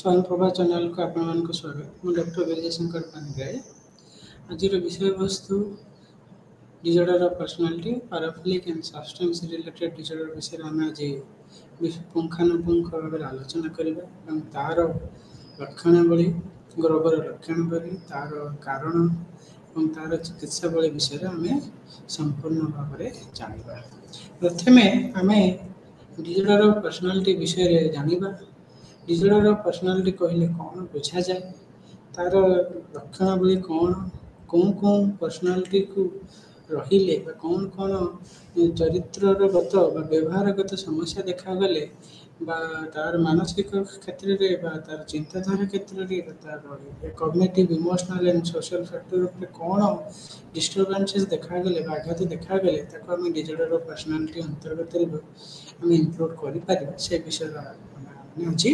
स्वयं प्रभा चैनल को आपण स्वागत। मैं डॉक्टर विजयशंकर पाणिग्राही। आज विषय वस्तु disorder of personality paraphilic and substance related disorder विषय आम आज पुंखानुपुंख भाव आलोचना करवा तार लक्षणावली रोगर लक्षणावली तार कारण और तार चिकित्सावली विषय आम संपूर्ण भाव में जाना। प्रथम आम डिजॉर्डर ऑफ पर्सनालिटी विषय जाना। डिजॉर्डर ऑफ पर्सनालिटी कहले कौन बुझा जाए, तार लक्षणावली कौन, कौन कौन पर्सनालिटी को रहिले कौन कौन चरित्रगत व्यवहारगत समस्या देखा गले तार मानसिक क्षेत्र में तार चिंताधारा क्षेत्र में तार cognitive emotional and social factor पे कौन डिस्टर्बेंसेस देखा गले आघात देखा गले ताको हम डिजॉर्डर ऑफ पर्सनालिटी अंतर्गत हम इंक्लूड कर पारिबा से विषय आज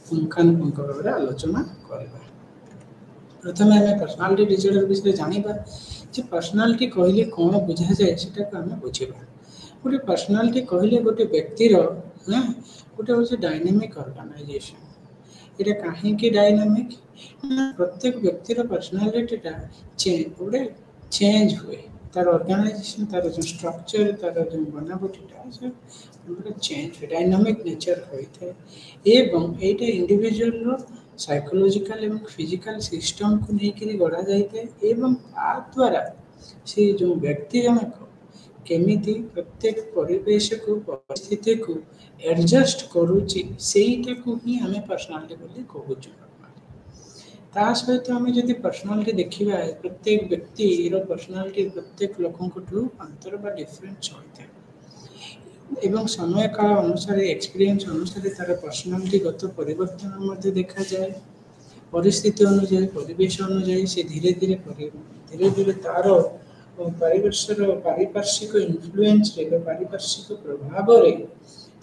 पुंखानुपुंख भाव में आलोचना करवा। प्रथम आम पर्सनालिटी डिजॉर्डर विषय जाना जे पर्सनालिटी कहले कौन बुझा जाए सेटा को आम बुझा। गोटे पर्सनालिटी कहले गोटे व्यक्तिर गोटे हूँ डायनामिक ऑर्गेनाइजेशन। ये कहीं डायनामिक प्रत्येक व्यक्तिर पर्सनालिटीटा गोटे चेंज हुए तार ऑर्गेनाइजेशन तार जो स्ट्रक्चर तार जो बनावटीटा गोटे चेंज हुए डायनामिक नेचर होता है एवं एटा इंडिविजुअल साइकोलॉजिकल एवं फिजिकल सिस्टम को लेकर गढ़ा जाए एवं द्वारा से जो व्यक्ति जनक केमिति प्रत्येक परिवेश को परिस्थिति को एडजस्ट करुच्ची सेटा को ही आम पर्सनालिटी बोली कहूँ। ता सहित आम जब पर्सनालिटी देखा प्रत्येक व्यक्ति पर्सनालिटी प्रत्येक लोकों अंतर बा डिफरेन्स होता है एवं समय काल अनुसार एक्सपीरियंस अनुसार तार पर्सनालिटी गत परिवर्तन देखा जाए। परिस्थिति अनुजाई परिवेश अनुजाई से धीरे धीरे तार पारिपार्श्विक इन्फ्लुएंस पारिपार्श्विक प्रभाव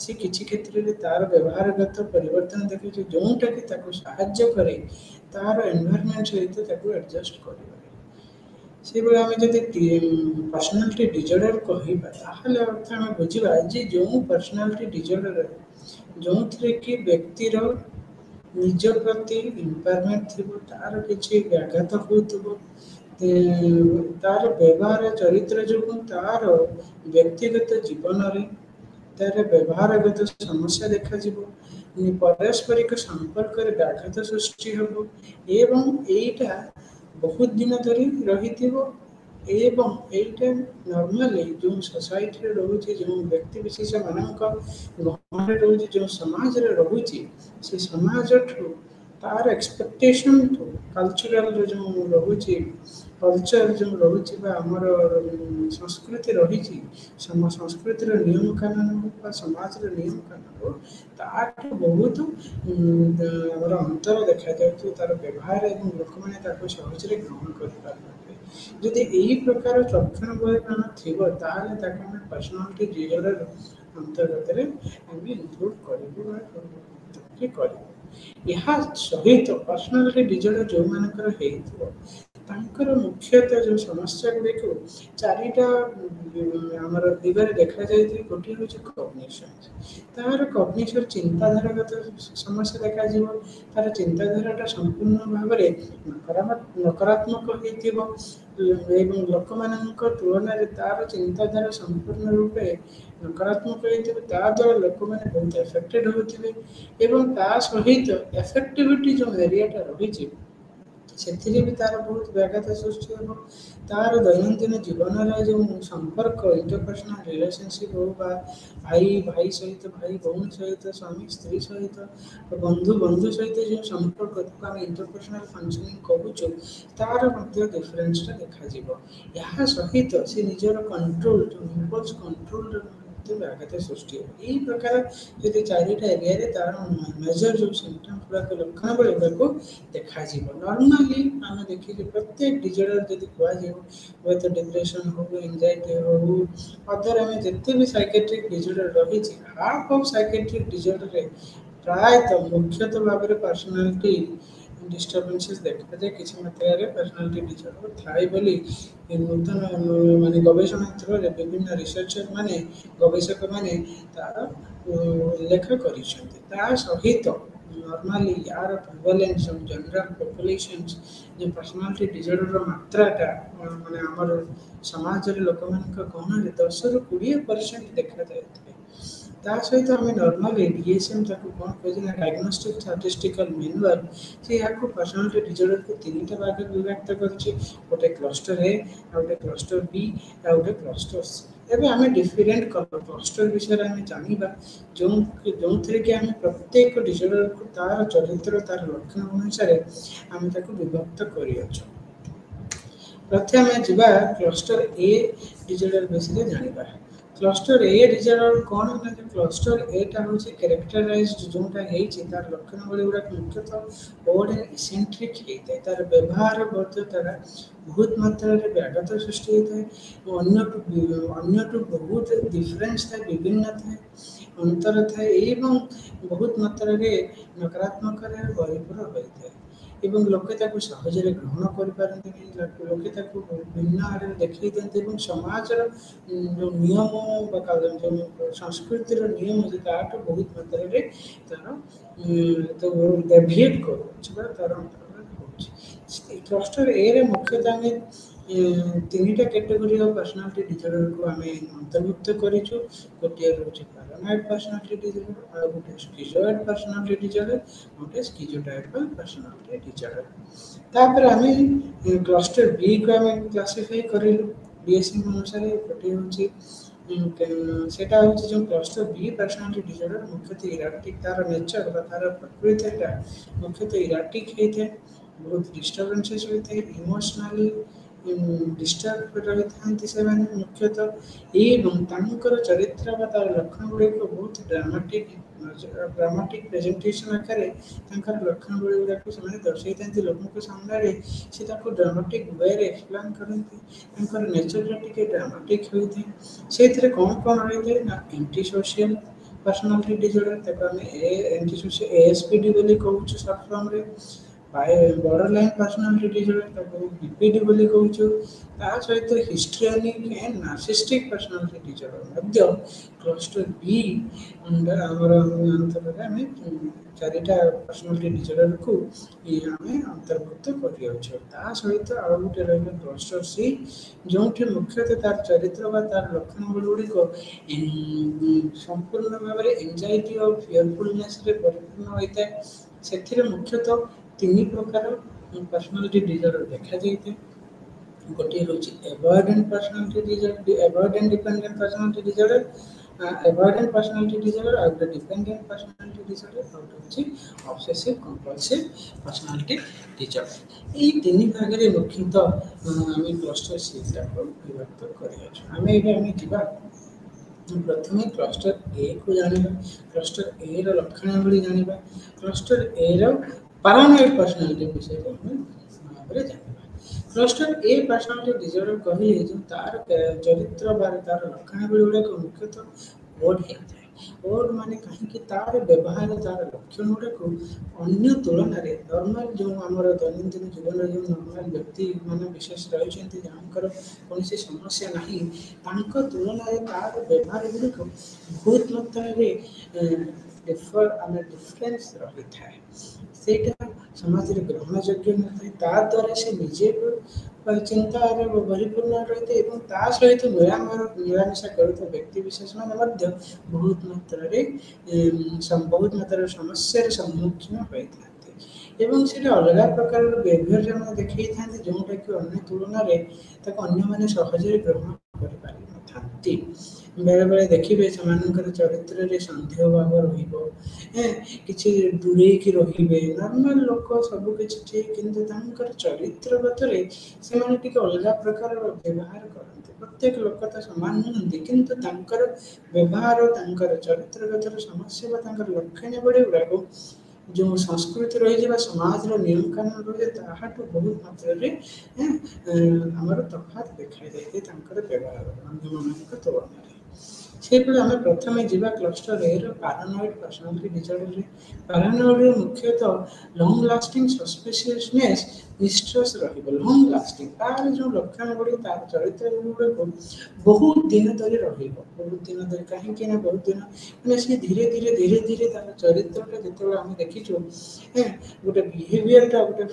से किसी क्षेत्र में तार व्यवहारगत परिवर्तन देखे जोटा कि साहाय्य करे तार एनवायरनमेंट सहित एडजस्ट कर से आम जब पर्सनालिटी डिजॉर्डर कहले अर्थ आम बुझा जे जो पर्सनालिटी डिजॉर्डर जो थे कि व्यक्तिर निज प्रति इम्पेयरमेंट थी तार किसी व्याघात हो तार व्यवहार चरित्र जो तार व्यक्तिगत जीवन में तार व्यवहारगत समस्या देखा पारस्परिक संपर्क व्याघात सृष्टि हम एवं एटा बहुत दिन धरी रही एवं एटा नॉर्मली जो सोसाइटी रोचे जो व्यक्ति विशेष मानक गहन रोचे जो समाज रोचे से समाज ठू तार एक्सपेक्टेशन ठू कल्चरल जो रोचे कल्चर जो रोचे आमर संस्कृति रही संस्कृतिर नियम कानून समाज नियम कानून ताठ बहुत आमर अंतर देखा जाए तार व्यवहार और लोक मैंने सहज ग्रहण कर जदि यही प्रकार लक्षण बयान थी पर्सनालिटी डिजॉर्डर अंतर्गत इनक्लूड कर सहित पर्सनालिटी डिजॉर्डर जो मानकर मुख्यतः जो समस्या गुड़िक चारिटा आमर दिगरे देखा जाए गोटे हूँ कग्निशन तार कग्निशन चिंताधारागत समस्या देखा तार चिंताधारा संपूर्ण भाव में नकारात्मक एवं लोक मान तुलन तार चिंताधारा संपूर्ण रूपे नकारात्मक द्वारा लोक मैंने बहुत एफेक्टेड होते सहित एफेक्टिविटी जो एरियाटा रही से भी तार बहुत व्याघात सृष्टि हम तार दैनंदिन जीवन जो संपर्क इंटरपर्सनल रिलेशनशिप हो भाई भाई सहित भाई भौणी सहित स्वामी स्त्री सहित बंधु बंधु सहित जो संपर्क आम इंटरपर्सनल फंक्शनिंग कहूँ तार डिफरेन्सटा देखा सहित से निजर कंट्रोल जो इम्पल्स कंट्रोल व्याघात सृष्टि यही प्रकार जब चारिटा एरिया तार मेजर जो सिम्पटम्स गुड़ाक लक्षण बड़ा देखा नॉर्मली आम देखिए प्रत्येक डिजॉर्डर जब कह तो डिप्रेशन हो एंजाइटी हो अदर आम जिते भी साइकेट्रिक डिजॉर्डर रही हाफ ऑफ साइकेट्रिक डिजॉर्डर प्रायतः मुख्यतः भाव में पर्सनालिटी डिस्टर्बेंसेस देखा जाए किसी मात्रा पर्सनालिटी डिजॉर्डर थाए बोली नूतन माने गवेषणा क्षेत्र में विभिन्न रिसर्चर माने गवेषक माने तार उल्लेख कर सहित नॉर्मली यार प्रिवेलेंस जनरल पॉपुलेशन जो पर्सनालिटी डिसऑर्डर मात्राटा माने हमर समाज रे लोक मान कोन रे 10 रु 20% देखा जाए ता सहित आम नॉर्मली डीएसएम ताको कौन कहते हैं डायग्नोस्टिक स्टैटिस्टिकल मैनुअल से यहाँ पर्सनालिटी डिसऑर्डर को तीन टा भाग में विभक्त करछि गोटे क्लस्टर ए आ गोटे क्लस्टर बी आ गोटे क्लस्टर सी एबे आमे डिफरेंट क्लस्टर विषय आमे जानिबा जो जोंथरे कि आमे प्रत्येक डिसऑर्डर को तार चरित्र तार लक्षण अनुसार आमे ताको विभक्त करियछु प्रथमे जिबा क्लस्टर ए डिसऑर्डर विषय जानिबा क्लस्टर ए डिसऑर्डर कौन है क्लस्टर ए टा होची कैरेक्टराइज्ड जोटा हेची तार लक्षण बड़ी गुडा मुख्यतः ओड एंड इसेंट्रिक हेते तार व्यवहार बहुत तार बहुत मात्रा रे व्याघात सृष्टि हेते अन्य टू बहुत डिफरेंस था विभिन्न था अंतर था एवं बहुत मात्रा रे नकारात्मक रे परिपूर्ण होइते एवं लोके ताको सहजरे ग्रहण करि पारନ୍ତି नहीं लोके ताको भिन्न आरे देखै दियନ୍ତି एवं समाजर जो नियम बा जो संस्कृति रो नियम जे ताट बहुत मात्रा रे तार तो डेविएट करू छबा तार अंतर्गत होछि क्लस्टर ए रे मुख्यतः हमें तीनटा कैटेगरी ऑफ पर्सनालिटी डिसऑर्डर को हमें अंतर्भुक्त करिछु गोटे रहउछि पैरानॉइड पर्सनालिटी डिसऑर्डर आ गोटे स्किजोइड पर्सनालिटी डिसऑर्डर गोटे स्किजोटाइपल पर्सनालिटी डिसऑर्डर तापर हमें क्लस्टर बी को हमें क्लासिफाई करिलु डीएसएम अनुसार गोटे होछि सेटा होछि जो क्लस्टर बी पर्सनालिटी डिसऑर्डर मुख्यतः इराटिक तार नेचर बा तार प्रकृति मुख्यतः इराटिक हेते बहुत डिस्टर्बेंसेस होते इमोशनली डिस्टर्ब रही था मुख्यतः एवं चरित्र तार लक्षण गुड़िक बहुत ड्रामाटिक प्रेजेंटेशन आकार लक्षण गुड़ाक से दर्शे था लोक सामने से ड्रामाटिक वे एक्सप्लेन करते नेचर टे ड्रामाटिक होता है से कौन कौन रही है ना anti social personality disorder anti social ASPD बोली कहूँ सर्ट फॉर्म रे borderline personality disorder BPD बोली कहूँ ता सहित histrionic and narcissistic personality disorder मध्य क्लस्टर बी अंडर हमर अंतर्गत हमें चारिटा पर्सनालिटी डिसऑर्डर को हमें अंतर्भुक्त करियौ ता सहित आ गोटे रहले क्लस्टर सी जोंठी मुख्यतः तार चरित्र बा तार लक्षण गुड़ी को संपूर्ण भाव में एंजाइटी और फियरफुलनेस रे परिपूर्ण होता है से मुख्यतः तीन प्रकार पर्सनालिटी डिसऑर्डर देखा जाइए गोटे हूँ avoidant personality disorder avoidant dependent personality disorder avoidant personality disorder और डिपेंडेंट पर्सनालिटी डिसऑर्डर और हूँ ऑब्सेसिव कंपल्सिव पर्सनालिटी डिसऑर्डर ये तीन भाग में मुख्यतः आम क्लस्टर सी को विभक्त कर प्रथम क्लस्टर ए को जानिबा क्लस्टर ए रो लक्षण गुड़ी जानिबा क्लस्टर ए रो पैरानॉइड पर्सनालिटी विषय को हम भाबरे जानिबा क्लस्टर ए पर्सनालिटी डिसऑर्डर कहले जो तार चरित्र बार तार लक्षण गुड़ी को मुख्यतः ओड हेता और माने कहीं कि तार व्यवहार तार लक्षण को अन्य तुलन रे नॉर्मल जो हमर दैनंदिन जीवन जो नॉर्मल व्यक्ति माने विशेष रही छथि जानकर कोनसी समस्या नहीं तांको तुलन रे तार व्यवहार गुडी को बहुत मात्रा रे डिफरेंस रही था सेटा समाज रे ग्रहण योग्य नहीं ता द्वारा से निजे चिंता परिपूर्ण रही एवं ता सहित मिलामिशा कर व्यक्ति विशेष मैंने बहुत मात्रा समस्या सम्मुखीन होता एवं से अलग प्रकार बिहेवियर में देखी था जोटा कि अन्य तुलन में अन्य मैंने सहजरे ग्रहण कर बेले बेले देखिए से चरित्र सन्देह भाव रही दूरे की रे नॉर्मल लोक सबकि ठीक किंतु चरित्रगत से अलग प्रकार व्यवहार करते प्रत्येक लोक तो सामान नुहति किंतु व्यवहार चरित्रगत समस्या लक्षण बड़ी गुड़ाक जो संस्कृति रही समाज नियम कानून रही है बहुत मात्रा आमर तफात देखा जाए व्यवहार अन्य तुलन से आम प्रथम जावा क्लस्टर ए पैरानॉइड पर्सनालिटी डिसऑर्डर पैरानॉइड मुख्यतः लॉन्ग लास्टिंग सस्पिशियसनेस ନିଶ୍ଚୟ ରହିବ ଲଙ୍ଗ ଲାଷ୍ଟିଂ। ତାର ଯେଉଁ ଲକ୍ଷଣ ଗୁଡ଼ିକ ତାର ଚରିତ୍ର ଗୁଡ଼ିକ ବହୁତ ଦିନ ଧରି ରହିବ, ବହୁତ ଦିନ ଧରି। କାହିଁକି ନା ବହୁତ ଦିନ ମାନେ ସେ ଧୀରେ ଧୀରେ ଧୀରେ ଧୀରେ ତାର ଚରିତ୍ରଟା ଯେତେବେଳେ ଆମେ ଦେଖିଛୁ, ଗୋଟେ ବିହେଭିୟରଟା ଗୋଟେ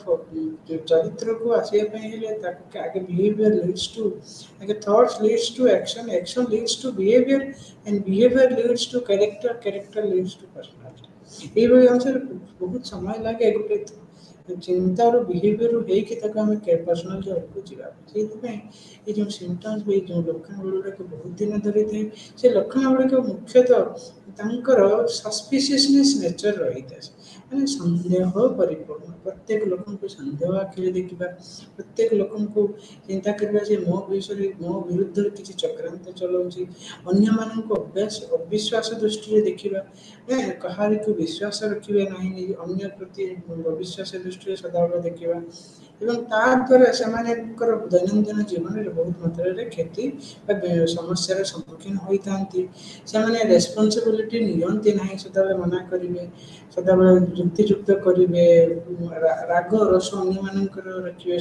ଚରିତ୍ରକୁ ଆସିବା ପାଇଁ ହେଲେ ତାକୁ ଆଗେ ବିହେଭିୟର ଲିଡ୍ସ ଟୁ ଆଗେ thoughts leads to action, action leads to behaviour and behaviour leads to character, character leads to personality. এইভাবে ଅନୁସାରେ ବହୁତ ସମୟ ଲାଗେ ଗୋଟେ ଚିନ୍ତାରୁ ବିହେଭିୟରରୁ ହେଇକି ତାକୁ ଆମେ ପର୍ସନାଲିଟି ଆଡ଼କୁ ଯିବା। ସେଇଥିପାଇଁ ଏ ଯେଉଁ ସିମ୍ପଟମ୍ସ ଏଇ ଯେଉଁ ଲକ୍ଷଣ ଗୁଡ଼ିକ ବହୁତ ଦିନ ଧରିଥାଏ, ସେ ଲକ୍ଷଣ ଗୁଡ଼ିକ ମୁଖ୍ୟତଃ ତାଙ୍କର ସସ୍ପିସିୟସନେସ୍ ନେଚର ରହିଥାଏ, ମାନେ ସନ୍ଦେହ ପରିପୂର୍ଣ୍ଣ। ପ୍ରତ୍ୟେକ ଲୋକଙ୍କୁ ସନ୍ଦେହ ଆଖିରେ ଦେଖିବା, ପ୍ରତ୍ୟେକ ଲୋକଙ୍କୁ ଚିନ୍ତା କରିବା ଯେ ମୋ ବିଷୟରେ ମୋ ବିରୁଦ୍ଧରେ କିଛି ଚକ୍ରାନ୍ତ ଚଳାଉଛି, ଅନ୍ୟମାନଙ୍କୁ ଅବିଶ୍ୱାସ ଦୃଷ୍ଟିରେ ଦେଖିବା, କାହାରିକୁ ବିଶ୍ୱାସ ରଖିବେ ନାହିଁ, ଅନ୍ୟ ପ୍ରତି ଅବିଶ୍ୱାସ ଦୃଷ୍ଟିରେ ସଦାବେଳେ ଦେଖିବା, ଏବଂ ତା ଦ୍ୱାରା ସେମାନଙ୍କର ଦୈନନ୍ଦିନ ଜୀବନରେ ବହୁତ ମାତ୍ରାରେ କ୍ଷତି ବା ସମସ୍ୟାର ସମ୍ମୁଖୀନ ହୋଇଥାନ୍ତି। ସେମାନେ ରେସ୍ପନ୍ସିବିଲିଟି ନିଅନ୍ତି ନାହିଁ, ସଦାବେଳେ ମନା କରିବେ, ସଦାବେଳେ ଯୁକ୍ତିଯୁକ୍ତ କରିବେ, ରାଗ ରୋଷ ଅନ୍ୟମାନଙ୍କର ରଖିବେ,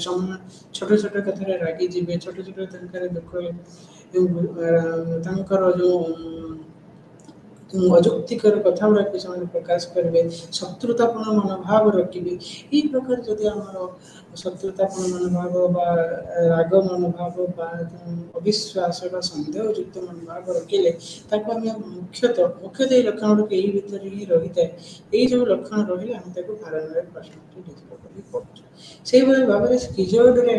ଛୋଟ ଛୋଟ କଥାରେ ରାଗିଯିବେ, ଛୋଟ ଛୋଟ ତାଙ୍କର ଦୁଃଖ ତାଙ୍କର ଯେଉଁ ଅଯୌକ୍ତିକର କଥା ଗୁଡ଼ାକୁ ସେମାନେ ପ୍ରକାଶ କରିବେ, ଶତ୍ରୁତାପୂର୍ଣ୍ଣ ମନୋଭାବ ରଖିବେ। ଏହି ପ୍ରକାର ଯଦି ଆମର ଶତ୍ରୁତାପୂର୍ଣ୍ଣ ମନୋଭାବ ବା ରାଗ ମନୋଭାବ ବା ଅବିଶ୍ୱାସ ବା ସନ୍ଦେହଯୁକ୍ତ ମନୋଭାବ ରଖିଲେ ତାକୁ ଆମେ ମୁଖ୍ୟତଃ ଏଇ ଲକ୍ଷଣ ଗୁଡ଼ିକ ଏଇ ଭିତରେ ହିଁ ରହିଥାଏ। ଏଇ ଯେଉଁ ଲକ୍ଷଣ ରହିଲେ ଆମେ ତାକୁ ପାରାନଏଡ୍ ପର୍ସନାଲିଟି ଡିସଅର୍ଡର ବୋଲି କହୁଛୁ। ସେଇଭଳି ଭାବରେ ସ୍କିଜଏଡରେ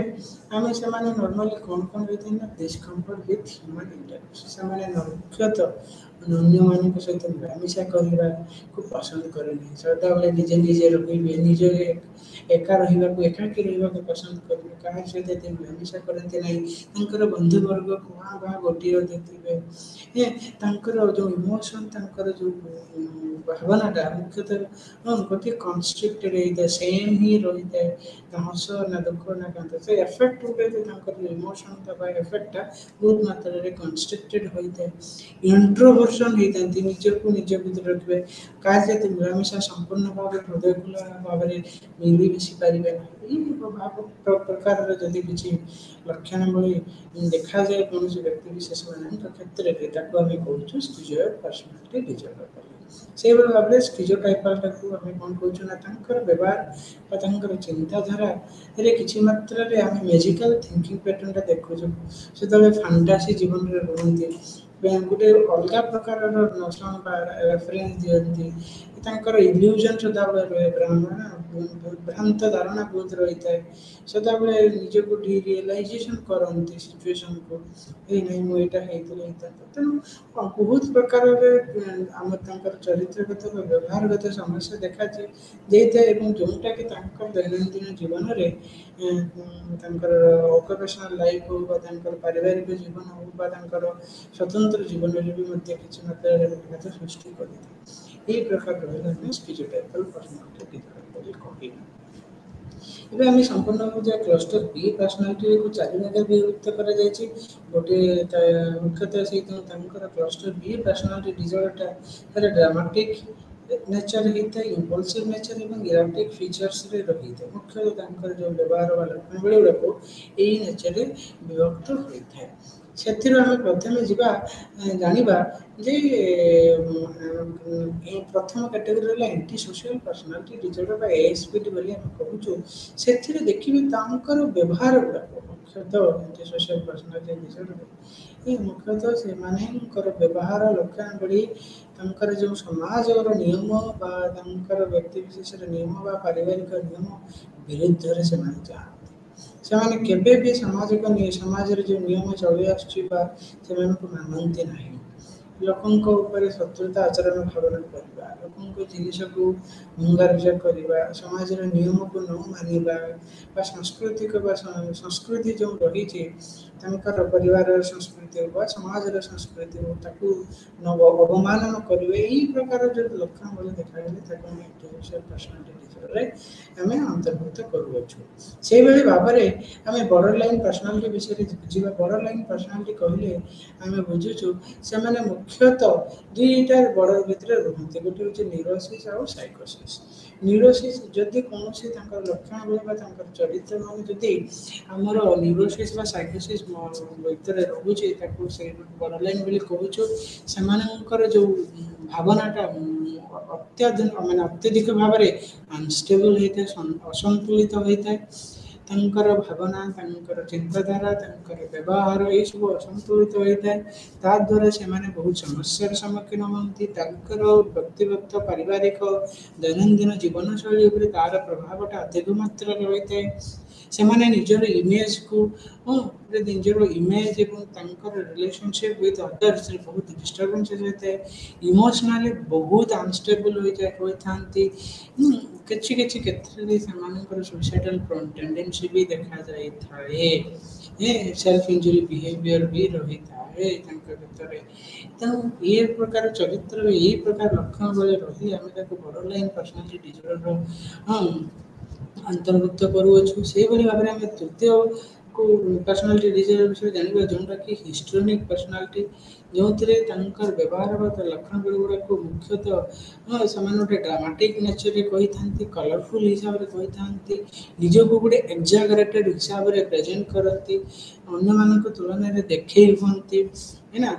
ଆମେ ସେମାନେ ନର୍ମାଲି କ'ଣ ହୋଇଥାଏ ନା ଡିସ୍କମ୍ଫର୍ଟ ୱିଥ୍ ହ୍ୟୁମାନ୍ ଇଣ୍ଟରାକ୍ସନ୍। ସେମାନେ ମୁଖ୍ୟତଃ ଅନ୍ୟମାନଙ୍କ ସହିତ ମିଳାମିଶା କରିବାକୁ ପସନ୍ଦ କରେନି, ସଦାବେଳେ ନିଜେ ନିଜେ ରହିବେ, ନିଜେ ଏକା ରହିବାକୁ ଏକାକୀ ରହିବାକୁ ପସନ୍ଦ କରିବେ, କାହା ସହିତ ଏତେ ମିଳାମିଶା କରନ୍ତି ନାହିଁ। ତାଙ୍କର ବନ୍ଧୁବର୍ଗ କୁଆ ବା ଗୋଟିଏ ଅଧେ ଥିବେ। ତାଙ୍କର ଯେଉଁ ଇମୋସନ୍, ତାଙ୍କର ଯେଉଁ ଭାବନାଟା ମୁଖ୍ୟତଃ ଗୋଟିଏ କନଷ୍ଟ୍ରିକ୍ଟେଡ୍ ହେଇଥାଏ, ସେମ୍ ହିଁ ରହିଥାଏ। ନା ହସ ନା ଦୁଃଖ ନା କାନ୍ଦ, ସେ ଏଫେକ୍ଟ ଗୋଟେ ତାଙ୍କର ଇମୋସନ୍ ବା ଏଫେକ୍ଟଟା ବହୁତ ମାତ୍ରାରେ କନଷ୍ଟ୍ରିକ୍ଟେଡ୍ ହୋଇଥାଏ। ଇଣ୍ଟ୍ରୋଭର୍ସନ୍ ହେଇଥାନ୍ତି, ନିଜକୁ ନିଜ ଭିତରେ ରଖିବେ, କାହା ସହିତ ମିଳାମିଶା ସମ୍ପୂର୍ଣ୍ଣ ଭାବରେ ହୃଦୟଖୋଲା ଭାବରେ ମିଳିମିଶି ପାରିବେ ନାହିଁ। ଏହି ପ୍ରକାରର ଯଦି କିଛି ଲକ୍ଷଣ ଭଳି ଦେଖାଯାଏ କୌଣସି ବ୍ୟକ୍ତି ବିଶେଷମାନଙ୍କ କ୍ଷେତ୍ରରେ, ତାକୁ ଆମେ କହୁଛୁ ସ୍କିଜଏଡ୍ ପର୍ସନାଲିଟି ଡିସଅର୍ଡର ବୋଲି। ସେଇଭଳି ଭାବରେ ସ୍କିଜୋଟାଇପାଲଟାକୁ ଆମେ କ'ଣ କହୁଛୁ ନା ତାଙ୍କର ବ୍ୟବହାର ବା ତାଙ୍କର ଚିନ୍ତାଧାରାରେ କିଛି ମାତ୍ରାରେ ଆମେ ମ୍ୟାଜିକାଲ ଥିଙ୍କିଂ ପ୍ୟାଟର୍ନଟା ଦେଖୁଛୁ। ସେତେବେଳେ ଫାଣ୍ଟାସି ଜୀବନରେ ରୁହନ୍ତି, ଗୋଟେ ଅଲଗା ପ୍ରକାରର ନୋସନ ବା ରେଫରେନ୍ସ ଦିଅନ୍ତି, ତାଙ୍କର ଇଲ୍ୟୁଜନ୍ ସଦାବେଳେ ରହେ, ଭ୍ରାନ୍ତ ଧାରଣା ବହୁତ ରହିଥାଏ। ସଦାବେଳେ ନିଜକୁ ରିଏଲାଇଜେସନ୍ କରନ୍ତି ସିଚୁଏସନକୁ, ଏଇ ନାହିଁ ମୁଁ ଏଇଟା ହେଇଥିଲେ ହେଇଥାନ୍ତା। ତେଣୁ ବହୁତ ପ୍ରକାରରେ ଆମର ତାଙ୍କର ଚରିତ୍ରଗତ ବା ବ୍ୟବହାରଗତ ସମସ୍ୟା ଦେଇଥାଏ, ଏବଂ ଯେଉଁଟାକି ତାଙ୍କର ଦୈନନ୍ଦିନ ଜୀବନରେ ତାଙ୍କର ଅକୁପେସନାଲ ଲାଇଫ୍ ହଉ ବା ତାଙ୍କର ପାରିବାରିକ ଜୀବନ ହଉ ବା ତାଙ୍କର ସ୍ୱତନ୍ତ୍ର ଜୀବନରେ ବି ମଧ୍ୟ କିଛି ମାତ୍ରାରେ ବିଘାତ ସୃଷ୍ଟି କରିଥାଏ। ଏହି ପ୍ରକାର ରହିଲେ ଆମେ ସ୍କିଜୋଟାଇପାଲ ପର୍ସନାଲିଟି ଡିସଅର୍ଡର ବୋଲି କହିବା। ଏବେ ଆମେ ସମ୍ପୂର୍ଣ୍ଣ ଭାବେ କ୍ଲଷ୍ଟର ବି ପର୍ସନାଲିଟିକୁ 4 ଭାଗରେ ବିଭକ୍ତ କରାଯାଇଛି। ଗୋଟିଏ ମୁଖ୍ୟତଃ ସେଇ ତାଙ୍କର କ୍ଲଷ୍ଟର ବି ପର୍ସନାଲିଟି ଡିସଅର୍ଡରଟା ତାର ଡ୍ରାମାଟିକ୍ ନେଚର ହେଇଥାଏ, ଇମ୍ପଲସିଭ୍ ନେଚର ଏବଂ ଇରାଟିକ୍ ଫିଚର୍ସରେ ରହିଥାଏ। ମୁଖ୍ୟତଃ ତାଙ୍କର ଯେଉଁ ବ୍ୟବହାର ବା ଲକ୍ଷଣାବଳୀ ଗୁଡ଼ାକୁ ଏଇ ନେଚରରେ ବିଭକ୍ତ ହୋଇଥାଏ। ସେଥିରୁ ଆମେ ପ୍ରଥମେ ଜାଣିବା ଯେ ପ୍ରଥମ କ୍ୟାଟେଗୋରୀ ହେଲା ଆଣ୍ଟି ସୋସିଆଲ ପର୍ସନାଲିଟି ଡିସଅର୍ଡର ବା ASPD ବୋଲି ଆମେ କହୁଛୁ। ସେଥିରେ ଦେଖିବେ ତାଙ୍କର ବ୍ୟବହାର ଗୁଡ଼ାକ ମୁଖ୍ୟତଃ ଆଣ୍ଟି ସୋସିଆଲ ପର୍ସନାଲିଟି ଡିସଅର୍ଡର ମୁଖ୍ୟତଃ ସେମାନଙ୍କର ବ୍ୟବହାର ଲକ୍ଷଣାବଳୀ ତାଙ୍କର ଯେଉଁ ସମାଜର ନିୟମ ବା ତାଙ୍କର ବ୍ୟକ୍ତିବିଶେଷର ନିୟମ ବା ପାରିବାରିକ ନିୟମ ବିରୁଦ୍ଧରେ ସେମାନେ ଯାଆନ୍ତି। ସେମାନେ କେବେ ବି ସମାଜରେ ଯେଉଁ ନିୟମ ଚଳି ଆସୁଛି ବା ସେମାନଙ୍କୁ ମାନନ୍ତି ନାହିଁ। ଲୋକଙ୍କ ଉପରେ ଶତ୍ରୁତା ଆଚରଣ ଭାବନା କରିବା, ଲୋକଙ୍କ ଜିନିଷକୁ ଭଙ୍ଗାରୁଜା କରିବା, ସମାଜର ନିୟମକୁ ନ ମାନିବା ବା ସଂସ୍କୃତି ଯେଉଁ ରହିଛି ତାଙ୍କର ପରିବାରର ସଂସ୍କୃତି ବା ସମାଜର ସଂସ୍କୃତି ତାକୁ ଅବମାନନ କରିବେ। ଏହି ପ୍ରକାର ଯେଉଁ ଲକ୍ଷଣ ଦେଖାଗଲେ ତାକୁ ଆମେ ଆଣ୍ଟିସୋସିଆଲ ପର୍ସନାଲିଟି ଡିସଅର୍ଡରରେ ଆମେ ଅନ୍ତର୍ଭୁକ୍ତ କରୁଅଛୁ। ସେଇଭଳି ଭାବରେ ଆମେ ବର୍ଡର ଲାଇନ୍ ପର୍ସନାଲିଟି ବିଷୟରେ ବୁଝିବା। ବର୍ଡର ଲାଇନ୍ ପର୍ସନାଲିଟି କହିଲେ ଆମେ ବୁଝୁଛୁ ସେମାନେ ମୁଖ୍ୟତଃ ଦୁଇଟା ବର୍ଡର ଭିତରେ ରୁହନ୍ତି, ଗୋଟେ ହେଉଛି ନ୍ୟୁରୋସିସ୍ ଆଉ ସାଇକୋସିସ୍। ନ୍ୟୁରୋସିସ୍ ଯଦି କୌଣସି ତାଙ୍କର ଲକ୍ଷଣ ବା ତାଙ୍କର ଚରିତ୍ର ମାନେ ଯଦି ଆମର ନ୍ୟୁରୋସିସ୍ ବା ସାଇକୋସିସ୍ ଭିତରେ ରହୁଛି ତାକୁ ସେ ବର୍ଡରଲାଇନ୍ ବୋଲି କହୁଛୁ। ସେମାନଙ୍କର ଯେଉଁ ଭାବନାଟା ମାନେ ଅତ୍ୟଧିକ ଭାବରେ ଅନଷ୍ଟେବଲ୍ ହେଇଥାଏ, ଅସନ୍ତୁଳିତ ହୋଇଥାଏ। ତାଙ୍କର ଭାବନା, ତାଙ୍କର ଚିନ୍ତାଧାରା, ତାଙ୍କର ବ୍ୟବହାର ଏସବୁ ଅସନ୍ତୁଳିତ ହୋଇଥାଏ। ତାଦ୍ୱାରା ସେମାନେ ବହୁତ ସମସ୍ୟାର ସମ୍ମୁଖୀନ ହୁଅନ୍ତି। ତାଙ୍କର ବ୍ୟକ୍ତିଗତ ପାରିବାରିକ ଦୈନନ୍ଦିନ ଜୀବନଶୈଳୀ ଉପରେ ତାର ପ୍ରଭାବଟା ଅଧିକ ମାତ୍ରାରେ ରହିଥାଏ। ସେମାନେ ନିଜର ଇମେଜକୁ ନିଜର ଇମେଜ ଏବଂ ତାଙ୍କର ରିଲେସନସିପ୍ ୱିଥ୍ ଅଦର୍ସରେ ବହୁତ ଡିଷ୍ଟର୍ବାନ୍ସ ହୋଇଥାଏ। ଇମୋସନାଲି ବହୁତ ଅନଷ୍ଟେବଲ୍ ହୋଇଥାନ୍ତି। କିଛି କିଛି କ୍ଷେତ୍ରରେ ସେମାନଙ୍କର ସୁଇସାଇଡାଲ ଟେଣ୍ଡେନ୍ସି ବି ଦେଖାଯାଇଥାଏ। ସେଲ୍ଫ ଇଞ୍ଜୁରି ବିହେଭିଅର ବି ରହିଥାଏ ତାଙ୍କ ଭିତରେ। ତେଣୁ ଏ ପ୍ରକାର ଚରିତ୍ର, ଏହି ପ୍ରକାର ଲକ୍ଷଣ ଭଳି ରହି ଆମେ ତାକୁ ବର୍ଡରଲାଇନ୍ ପର୍ସନାଲିଟି ଡିସଅର୍ଡର ଅନ୍ତର୍ଭୁକ୍ତ କରୁଅଛୁ। ସେହିଭଳି ଭାବରେ ଆମେ ତୃତୀୟକୁ ପର୍ସନାଲିଟି ଡିସଅର୍ଡର ବିଷୟରେ ଜାଣିବା, ଯେଉଁଟାକି ହିଷ୍ଟ୍ରୋନିକ୍ ପର୍ସନାଲିଟି, ଯେଉଁଥିରେ ତାଙ୍କର ବ୍ୟବହାରଗତ ଲକ୍ଷଣ ଗୁଡ଼ାକୁ ମୁଖ୍ୟତଃ ସେମାନେ ଗୋଟେ ଡ୍ରାମାଟିକ୍ ନେଚରରେ କହିଥାନ୍ତି, କଲରଫୁଲ୍ ହିସାବରେ କହିଥାନ୍ତି, ନିଜକୁ ଗୋଟେ ଏକ୍ଜାଗରେଟେଡ୍ ହିସାବରେ ପ୍ରେଜେଣ୍ଟ କରନ୍ତି, ଅନ୍ୟମାନଙ୍କ ତୁଳନାରେ ଦେଖେଇ ହୁଅନ୍ତି ନା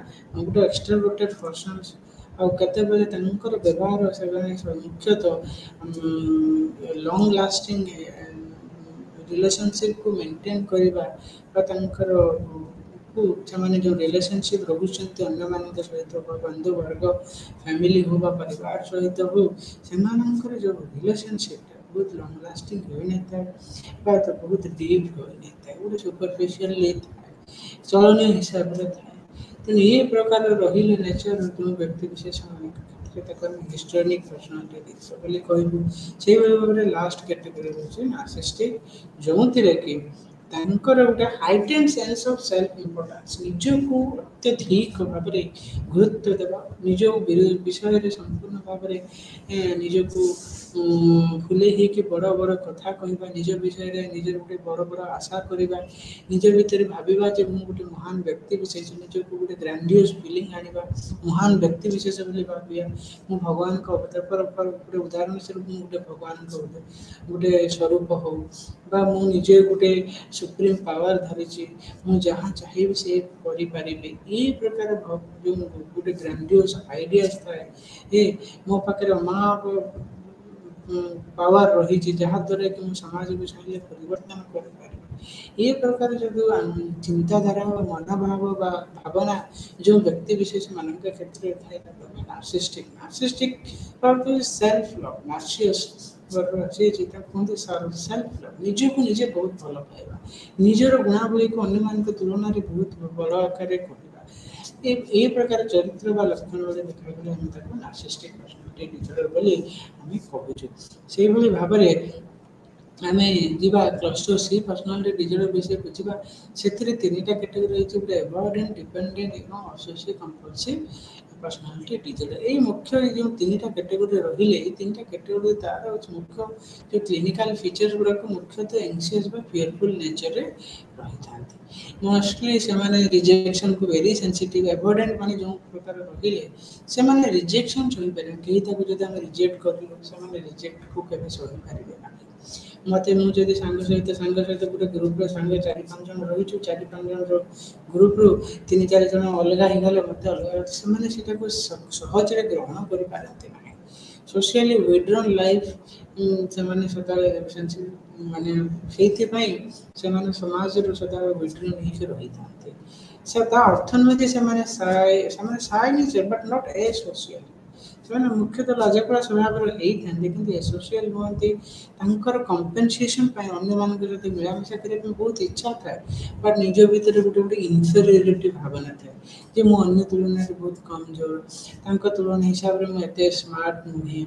ଗୋଟେ ଏକ୍ସଟ୍ରାଭର୍ଟେଡ୍ ପର୍ସନ୍ସ। ଆଉ କେତେବେଳେ ତାଙ୍କର ବ୍ୟବହାର ସେମାନେ ମୁଖ୍ୟତଃ ଲଙ୍ଗ୍ ଲାଷ୍ଟିଂ ରିଲେସନସିପ୍କୁ ମେଣ୍ଟେନ୍ କରିବା ବା ତାଙ୍କର ସେମାନେ ଯେଉଁ ରିଲେସନସିପ୍ ରହୁଛନ୍ତି ଅନ୍ୟମାନଙ୍କ ସହିତ ବା ବନ୍ଧୁବର୍ଗ, ଫ୍ୟାମିଲି ହଉ ବା ପରିବାର ସହିତ ହଉ, ସେମାନଙ୍କର ଯେଉଁ ରିଲେସନସିପ୍ଟା ବହୁତ ଲଙ୍ଗ୍ ଲାଷ୍ଟିଂ ହୋଇନଥାଏ ବା ବହୁତ ଡିପ୍ ହୋଇନଥାଏ, ଗୋଟେ ସୁପରଫିସିଆଲି ଥାଏ, ଚଳନୀୟ ହିସାବରେ ଥାଏ। ତେଣୁ ଏ ପ୍ରକାର ରହିଲେ ନେଚର ଯେଉଁ ବ୍ୟକ୍ତି ବିଶେଷମାନଙ୍କ କ୍ଷେତ୍ରରେ ତାକୁ ଆମେ ହିଷ୍ଟ୍ରୋନିକ୍ ପର୍ସନାଲିଟି ଡିସଅର୍ଡର ବୋଲି କହିବୁ। ସେଇଭଳି ଭାବରେ ଲାଷ୍ଟ କ୍ୟାଟେଗୋରୀ ହେଉଛି ନାର୍ସିସିଷ୍ଟିକ୍, ଯେଉଁଥିରେ କି ତାଙ୍କର ଗୋଟେ ହାଇଟେଣ୍ଡ ସେନ୍ସ ଅଫ୍ ସେଲ୍ଫ ଇମ୍ପୋର୍ଟାନ୍ସ, ନିଜକୁ ଅତ୍ୟଧିକ ଭାବରେ ଗୁରୁତ୍ୱ ଦେବା, ନିଜ ବିଷୟରେ ସମ୍ପୂର୍ଣ୍ଣ ଭାବରେ ନିଜକୁ ଫୁଲେଇ ହେଇକି ବଡ଼ ବଡ଼ କଥା କହିବା, ନିଜ ବିଷୟରେ ନିଜର ଗୋଟେ ବଡ଼ ବଡ଼ ଆଶା କରିବା, ନିଜ ଭିତରେ ଭାବିବା ଯେ ମୁଁ ଗୋଟେ ମହାନ ବ୍ୟକ୍ତି ବିଶେଷ, ନିଜକୁ ଗୋଟେ ଗ୍ରାଣ୍ଡିୟସ୍ ଫିଲିଂ ଆଣିବା, ମହାନ ବ୍ୟକ୍ତି ବିଶେଷ ବୋଲି ଭାବିବା। ମୁଁ ଭଗବାନଙ୍କ ଗୋଟେ ଉଦାହରଣ ସ୍ୱରୂପ ମୁଁ ଗୋଟେ ଭଗବାନଙ୍କ ଗୋଟେ ସ୍ୱରୂପ ହଉ ବା ମୁଁ ନିଜେ ଗୋଟେ ସୁପ୍ରିମ୍ ପାୱାର ଧରିଛି, ମୁଁ ଯାହା ଚାହିଁବି ସେ କରିପାରିବି, ଏହି ପ୍ରକାର ଯେଉଁ ଗୋଟେ ଗ୍ରାଣ୍ଡିୟସ୍ ଆଇଡ଼ିଆସ୍ ଥାଏ, ମୋ ପାଖରେ ଅମାପ ପାୱାର ରହିଛି ଯାହାଦ୍ୱାରା କି ମୁଁ ସମାଜକୁ ଚାହିଁଲେ ପରିବର୍ତ୍ତନ କରିପାରିବି। ଏ ପ୍ରକାର ଯେଉଁ ଚିନ୍ତାଧାରା ବା ମନୋଭାବ ବା ଭାବନା ଯେଉଁ ବ୍ୟକ୍ତି ବିଶେଷ ମାନଙ୍କ କ୍ଷେତ୍ରରେ ଥାଏ ତାକୁ ଆମେ ନାର୍ସିସିଷ୍ଟିକ୍ ସେଲ୍ଫ ଲଭ୍, ନାର୍ସିୟସ୍ କୁହନ୍ତି ସେଲ୍ଫ ଲଭ୍, ନିଜକୁ ନିଜେ ବହୁତ ଭଲ ପାଇବା, ନିଜର ଗୁଣାବଳୀକୁ ଅନ୍ୟମାନଙ୍କ ତୁଳନାରେ ବହୁତ ବଡ଼ ଆକାରରେ କହିବା, ଏହି ପ୍ରକାର ଚରିତ୍ର ବା ଲକ୍ଷଣ ଭଳି ଦେଖାଗଲେ ଆମେ ତାକୁ ନାର୍ସିସିଷ୍ଟିକ୍ ପର୍ସନାଲିଟି ଡିସଅର୍ଡର ବୋଲି ଆମେ କହୁଛୁ। ସେଇଭଳି ଭାବରେ ଆମେ ଯିବା କ୍ଲଷ୍ଟର ସି ପର୍ସନାଲିଟି ଡିସଅର୍ଡର ବିଷୟରେ ବୁଝିବା। ସେଥିରେ ତିନିଟା କ୍ୟାଟେଗୋରୀ ରହିଛି, ଗୋଟେ ଆଭଏଡେଣ୍ଟ, ଡିପେଣ୍ଡେଣ୍ଟ ଏବଂ ଅବସେସିଭ କମ୍ପଲସିଭ ପର୍ସନାଲିଟି ଡିସଅର୍ଡର। ଏଇ ମୁଖ୍ୟ ଯେଉଁ ତିନିଟା କ୍ୟାଟେଗୋରୀ ରହିଲେ, ଏଇ ତିନିଟା କ୍ୟାଟେଗୋରୀ ତାର ମୁଖ୍ୟ ଯେଉଁ କ୍ଲିନିକାଲ ଫିଚର୍ସ ଗୁଡ଼ାକ ମୁଖ୍ୟତଃ ଏଂସିୟସ୍ ବା ଫିୟରଫୁଲ୍ ନେଚରରେ ରହିଥାନ୍ତି। ମୋଷ୍ଟଲି ସେମାନେ ରିଜେକ୍ସନକୁ ଭେରି ସେନ୍ସିଟିଭ୍। ଆଭଏଡେଣ୍ଟ ମାନେ ଯେଉଁ ପ୍ରକାର ରହିଲେ ସେମାନେ ରିଜେକ୍ସନ୍ ସହିପାରିବେ, କେହି ତାକୁ ଯଦି ଆମେ ରିଜେକ୍ଟ କରିଲୁ ସେମାନେ ରିଜେକ୍ଟକୁ କେବେ ସହିପାରିବେ ନାହିଁ। ମୁଁ ଯଦି ସାଙ୍ଗ ସହିତ ଗୋଟେ ଗ୍ରୁପ୍ର ସାଙ୍ଗ 4-5 ଜଣ ରହିଛୁ, 4-5 ଜଣ ଗ୍ରୁପ୍ରୁ 3-4 ଜଣ ଅଲଗା ହେଇଗଲେ, ମୋତେ ଅଲଗା, ସେମାନେ ସେଟାକୁ ସହଜରେ ଗ୍ରହଣ କରିପାରନ୍ତି ନାହିଁ। ସୋସିଆଲି ୱିଡ୍ରନ୍ ଲାଇଫ୍ ସେମାନେ ସଦାବେଳେ ମାନେ ସେଇଥିପାଇଁ ସେମାନେ ସମାଜରୁ ସଦାବେଳେ ୱିଡ୍ରନ୍ ହେଇକି ରହିଥାନ୍ତି। ତା ଅର୍ଥ ନୁହେଁ ଯେ ସେମାନେ Sai nature but not a social. ସେମାନେ ମୁଖ୍ୟତଃ ଲାଜକୁଳା ସ୍ୱଭାବର ହେଇଥାନ୍ତି କିନ୍ତୁ ଏସୋସିଆଲ୍ ହୁଅନ୍ତି। ତାଙ୍କର କମ୍ପେନସେସନ୍ ପାଇଁ ଅନ୍ୟମାନଙ୍କ ସହିତ ମିଳାମିଶା କରିବା ପାଇଁ ବହୁତ ଇଚ୍ଛା ଥାଏ, ବଟ୍ ନିଜ ଭିତରେ ଗୋଟେ ଇନଫେରିୟରିଟି ଭାବନା ଥାଏ ଯେ ମୁଁ ଅନ୍ୟ ତୁଳନାରେ ବହୁତ କମଜୋର, ତାଙ୍କ ତୁଳନା ହିସାବରେ ମୁଁ ଏତେ ସ୍ମାର୍ଟ ନୁହେଁ,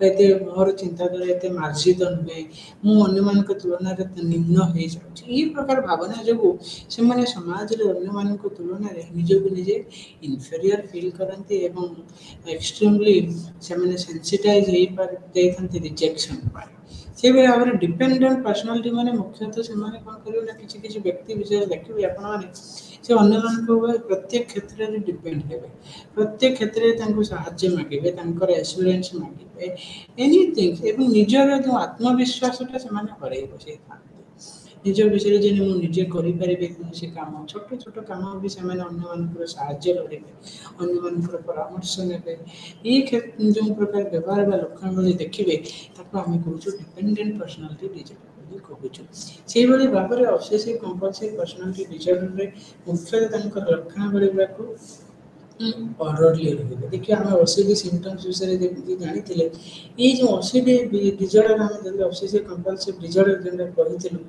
ଏତେ ମୋର ଚିନ୍ତାଧାରା ଏତେ ମାର୍ଜିତ ନୁହେଁ, ମୁଁ ଅନ୍ୟମାନଙ୍କ ତୁଳନାରେ ନିମ୍ନ ହେଇଯାଉଛି। ଏହି ପ୍ରକାର ଭାବନା ଯୋଗୁଁ ସେମାନେ ସମାଜରେ ଅନ୍ୟମାନଙ୍କ ତୁଳନାରେ ନିଜକୁ ନିଜେ ଇନଫେରିୟର ଫିଲ୍ କରନ୍ତି ଏବଂ ଏକ୍ସଟ୍ରିମଲି ସେମାନେ ସେନ୍ସିଟାଇଜ୍ ଯାଇଥାନ୍ତି ରିଜେକ୍ସନ୍ ପାଇଁ। ସେଇଭଳି ଭାବରେ ଡିପେଣ୍ଡେଣ୍ଟ ପର୍ସନାଲିଟି ମାନେ ମୁଖ୍ୟତଃ ସେମାନେ କ'ଣ କରିବେ ନା କିଛି କିଛି ବ୍ୟକ୍ତି ବିଷୟରେ ଦେଖିବେ ଆପଣମାନେ ସେ ଅନ୍ୟମାନଙ୍କ ଉପରେ ପ୍ରତ୍ୟେକ କ୍ଷେତ୍ରରେ ଡିପେଣ୍ଡ ହେବେ ପ୍ରତ୍ୟେକ କ୍ଷେତ୍ରରେ ତାଙ୍କୁ ସାହାଯ୍ୟ ମାଗିବେ ତାଙ୍କର ଏକ୍ସପିରିଏନ୍ସ ମାଗିବେ ଏନିଥିଙ୍ଗ ଏବଂ ନିଜର ଯେଉଁ ଆତ୍ମବିଶ୍ୱାସଟା ସେମାନେ ହରେଇ ବସେଇଥାନ୍ତି ନିଜ ବିଷୟରେ ଯେ ମୁଁ ନିଜେ କରିପାରିବି କୌଣସି କାମ ଛୋଟ ଛୋଟ କାମ ବି ସେମାନେ ଅନ୍ୟମାନଙ୍କର ସାହାଯ୍ୟ କରିବେ ଅନ୍ୟମାନଙ୍କର ପରାମର୍ଶ ନେବେ ଏଇ ଯେଉଁ ପ୍ରକାର ବ୍ୟବହାର ବା ଲକ୍ଷଣାବଳୀ ଦେଖିବେ ତାକୁ ଆମେ କହୁଛୁ ଡିପେଣ୍ଡେଣ୍ଟ ପର୍ସନାଲିଟି ଡିଜର୍ଡର ବୋଲି କହୁଛୁ ସେଇଭଳି ଭାବରେ ଅବସେସିଭ କମ୍ପଲସିଭ ପର୍ସନାଲିଟି ଡିଜର୍ଡରରେ ମୁଖ୍ୟତଃ ତାଙ୍କର ଲକ୍ଷଣାବଳୀ ଗୁଡ଼ାକୁ ଅର୍ଡରଲି ରହିବେ ଦେଖିବା ଆମେ ଓସିଡି ସିମ୍ପଟମ୍ସ ବିଷୟରେ ଯେମିତି ଜାଣିଥିଲେ ଏଇ ଯେଉଁ ଓସିଡି ଡିଜର୍ଡର ଆମେ ଯଦି ଅବସେସିଭ କମ୍ପଲସିଭ ଡିଜର୍ଡର ଯେଉଁଟା କହିଥିଲୁ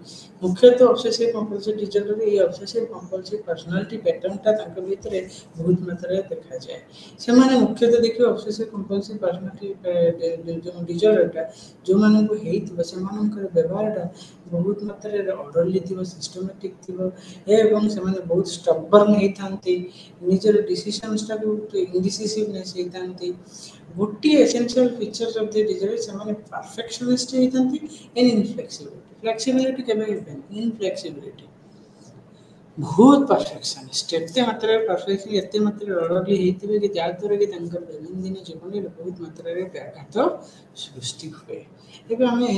ମୁଖ୍ୟତଃ ଅବସେସିଭ କମ୍ପଲସିଭ ଡିଜର୍ଡର ଏଇ ଅବସେସିଭ କମ୍ପଲସିଭ ପର୍ସନାଲିଟି ପ୍ୟାଟର୍ନଟା ତାଙ୍କ ଭିତରେ ବହୁତ ମାତ୍ରାରେ ଦେଖାଯାଏ ସେମାନେ ମୁଖ୍ୟତଃ ଦେଖିବେ ଅବସେସିଭ କମ୍ପଲସିଭ ପର୍ସନାଲିଟି ଯେଉଁ ଡିଜର୍ଡରଟା ଯେଉଁମାନଙ୍କୁ ହେଇଥିବ ସେମାନଙ୍କର ବ୍ୟବହାରଟା ବହୁତ ମାତ୍ରାରେ ଅର୍ଡରଲି ଥିବ ସିଷ୍ଟମେଟିକ୍ ଥିବ ଏବଂ ସେମାନେ ବହୁତ ଷ୍ଟବର୍ନ ହେଇଥାନ୍ତି ନିଜର ଡିସିସନ୍ସଟାକୁ ଇଣ୍ଡିସିସିଭନେସ୍ ହେଇଥାନ୍ତି ଗୋଟିଏ essential features of the disorder ସେମାନେ ପରଫେକ୍ସନିଷ୍ଟ ହେଇଥାନ୍ତି ଏଣ୍ଡ ଇନଫ୍ଲେକ୍ସିବିଲିଟି ଫ୍ଲେକ୍ସିବିଲିଟି କେବେ ହେବେନି ଇନଫ୍ଲେକ୍ସିବିଲିଟି ବହୁତ ପରଫେକ୍ସନିଷ୍ଟ ଏତେ ମାତ୍ରାରେ ପରଫେକ୍ସନ ଏତେ ମାତ୍ରାରେ ଅର୍ଡରଲି ହେଇଥିବେ କି ଯାହାଦ୍ୱାରା କି ତାଙ୍କର ଦୈନନ୍ଦିନ ଜୀବନରେ ବହୁତ ମାତ୍ରାରେ ବ୍ୟାଘାତ ସୃଷ୍ଟି ହୁଏ ଏବେ ଆମେ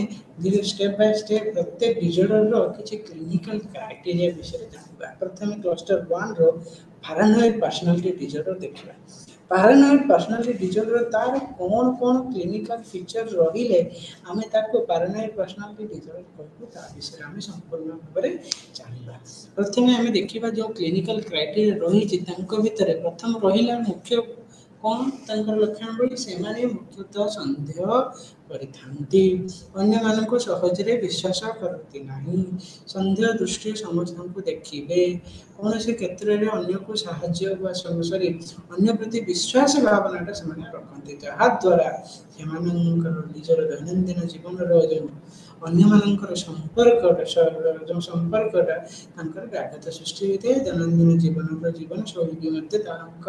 ଧୀରେ ଷ୍ଟେପ୍ ବାଇ ଷ୍ଟେପ୍ ପ୍ରତ୍ୟେକ ଡିଜର୍ଡରର କିଛି କ୍ଲିନିକାଲ କ୍ରାଇଟେରିଆ ବିଷୟରେ ଜାଣିବା ପ୍ରଥମେ କ୍ଲଷ୍ଟର 1ର ପାରାନଏଡ୍ ପର୍ସନାଲିଟି ଡିଜର୍ଡର ଦେଖିବା ପାରାନଏଡ୍ ପର୍ସନାଲିଟି ଡିଜର୍ଡର ତାର କ'ଣ କ୍ଲିନିକାଲ ଫିଚର ରହିଲେ ଆମେ ତାକୁ ପାରାନଏଡ୍ ପର୍ସନାଲିଟି ଡିଜର୍ଡର କହିବୁ ତା ବିଷୟରେ ଆମେ ସମ୍ପୂର୍ଣ୍ଣ ଭାବରେ ଜାଣିବା ପ୍ରଥମେ ଆମେ ଦେଖିବା ଯେଉଁ କ୍ଲିନିକାଲ କ୍ରାଇଟେରିଆ ରହିଛି ତାଙ୍କ ଭିତରେ ପ୍ରଥମ ରହିଲା ମୁଖ୍ୟ କ'ଣ ତାଙ୍କର ଲକ୍ଷଣାବଳୀ ସେମାନେ ମୁଖ୍ୟତଃ ସନ୍ଦେହ କରିଥାନ୍ତି ଅନ୍ୟମାନଙ୍କୁ ସହଜରେ ବିଶ୍ୱାସ କରନ୍ତି ନାହିଁ ସନ୍ଦେହ ଦୃଷ୍ଟିରେ ସମସ୍ତଙ୍କୁ ଦେଖିବେ କୌଣସି କ୍ଷେତ୍ରରେ ଅନ୍ୟକୁ ସାହାଯ୍ୟ ବା ସରି ଅନ୍ୟ ପ୍ରତି ବିଶ୍ୱାସ ଭାବନାଟା ସେମାନେ ରଖନ୍ତି ଯାହାଦ୍ୱାରା ସେମାନଙ୍କର ନିଜର ଦୈନନ୍ଦିନ ଜୀବନର ଯେଉଁ ଅନ୍ୟମାନଙ୍କର ସମ୍ପର୍କଟା ତାଙ୍କର ବ୍ୟାଘାତ ସୃଷ୍ଟି ହୋଇଥାଏ ଦୈନନ୍ଦିନ ଜୀବନ ଶୈଳୀ ବି ମଧ୍ୟ ତାଙ୍କ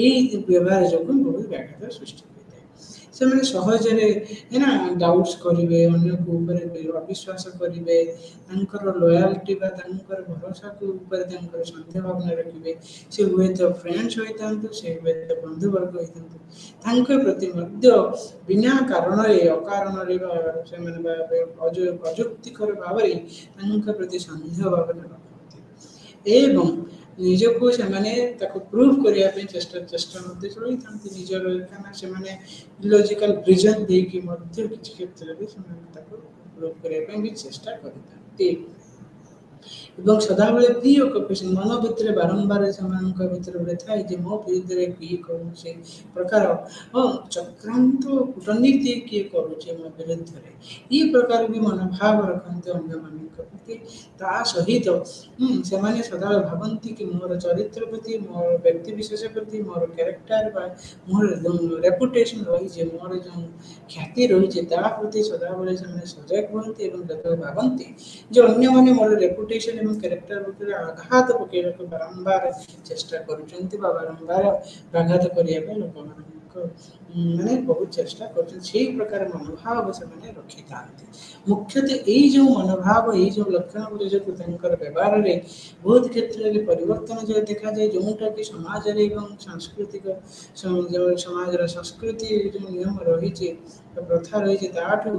ଏଇ ବ୍ୟବହାର ଯୋଗୁଁ ବହୁତ ବ୍ୟାଘାତ ସୃଷ୍ଟି ହୋଇଥାଏ ସେମାନେ ସହଜରେ ନା ଡାଉଟ୍ସ କରିବେ ଅନ୍ୟକୁ ଉପରେ ଅବିଶ୍ୱାସ କରିବେ ତାଙ୍କର ଲୟାଲିଟି ବା ତାଙ୍କର ଭରସାକୁ ଉପରେ ତାଙ୍କର ସନ୍ଦେହ ଭାବନା ରଖିବେ ସେ ହୁଏତ ଫ୍ରେଣ୍ଡସ୍ ହୋଇଥାନ୍ତୁ ସେ ହୁଏତ ବନ୍ଧୁବର୍ଗ ହୋଇଥାନ୍ତୁ ତାଙ୍କ ପ୍ରତି ମଧ୍ୟ ବିନା କାରଣରେ ଅକାରଣରେ ବା ସେମାନେ ଅଯୁକ୍ତିକର ଭାବରେ ତାଙ୍କ ପ୍ରତି ସନ୍ଦେହ ଭାବନା ରଖନ୍ତି ଏବଂ ନିଜକୁ ସେମାନେ ତାକୁ ପ୍ରୁଭ୍ କରିବା ପାଇଁ ଚେଷ୍ଟା ମଧ୍ୟ ଚଳାଇଥାନ୍ତି ନିଜର କାରଣ ସେମାନେ ଇଲୋଜିକାଲ ରିଜନ୍ ଦେଇକି ମଧ୍ୟ କିଛି କ୍ଷେତ୍ରରେ ସେମାନେ ତାକୁ ପ୍ରୁଭ୍ କରିବା ପାଇଁ ବି ଚେଷ୍ଟା କରିଥାନ୍ତି ଏବଂ ସଦାବେଳେ ପ୍ରି ଅକୁପେସନ୍ ମନ ଭିତରେ ବାରମ୍ବାର ସେମାନଙ୍କ ଭିତରେ ଗୋଟେ ଥାଏ ଯେ ମୋ ବିରୁଦ୍ଧରେ କିଏ କୌଣସି ପ୍ରକାର ଚକ୍ରାନ୍ତ କୂଟନୀତି କିଏ କରୁଛି ମୋ ବିରୁଦ୍ଧରେ ଏ ପ୍ରକାର ବି ମନୋଭାବ ରଖନ୍ତି ଅନ୍ୟମାନଙ୍କ ପ୍ରତି ତା ସହିତ ସେମାନେ ସଦାବେଳେ ଭାବନ୍ତି କି ମୋର ଚରିତ୍ର ପ୍ରତି ମୋର ବ୍ୟକ୍ତି ବିଶେଷ ପ୍ରତି ମୋର କ୍ୟାରେକ୍ଟର ବା ମୋର ରେପୁଟେସନ୍ ରହିଛି ମୋର ଯେଉଁ ଖ୍ୟାତି ରହିଛି ତା ପ୍ରତି ସଦାବେଳେ ସେମାନେ ସଜାଗ ହୁଅନ୍ତି ଏବଂ ଯେତେବେଳେ ଭାବନ୍ତି ଯେ ଅନ୍ୟମାନେ ମୋର ରେପୁଟେସନ୍ ଏବଂ କ୍ୟାରେକ୍ଟର ଉପରେ ଆଘାତ ପକାଇବାକୁ ବାରମ୍ବାର ଚେଷ୍ଟା କରୁଛନ୍ତି ବା ବାରମ୍ବାର ଆଘାତ କରିବା ପାଇଁ ଲୋକମାନଙ୍କ ମାନେ ବହୁତ ଚେଷ୍ଟା କରୁଛନ୍ତି ସେଇ ପ୍ରକାର ମନୋଭାବ ସେମାନେ ରଖିଥାନ୍ତି ମୁଖ୍ୟତଃ ଏଇ ଯେଉଁ ମନୋଭାବ ଏଇ ଯେଉଁ ଲକ୍ଷଣ ଯୋଗୁଁ ତାଙ୍କର ବ୍ୟବହାରରେ ବହୁତ କ୍ଷେତ୍ରରେ ପରିବର୍ତ୍ତନ ଯୋଉ ଦେଖାଯାଏ ଯେଉଁଟାକି ସମାଜରେ ଏବଂ ସାଂସ୍କୃତିକ ସମାଜର ସଂସ୍କୃତି ଯେଉଁ ନିୟମ ରହିଛି ପ୍ରଥା ରହିଛି ତାଠୁ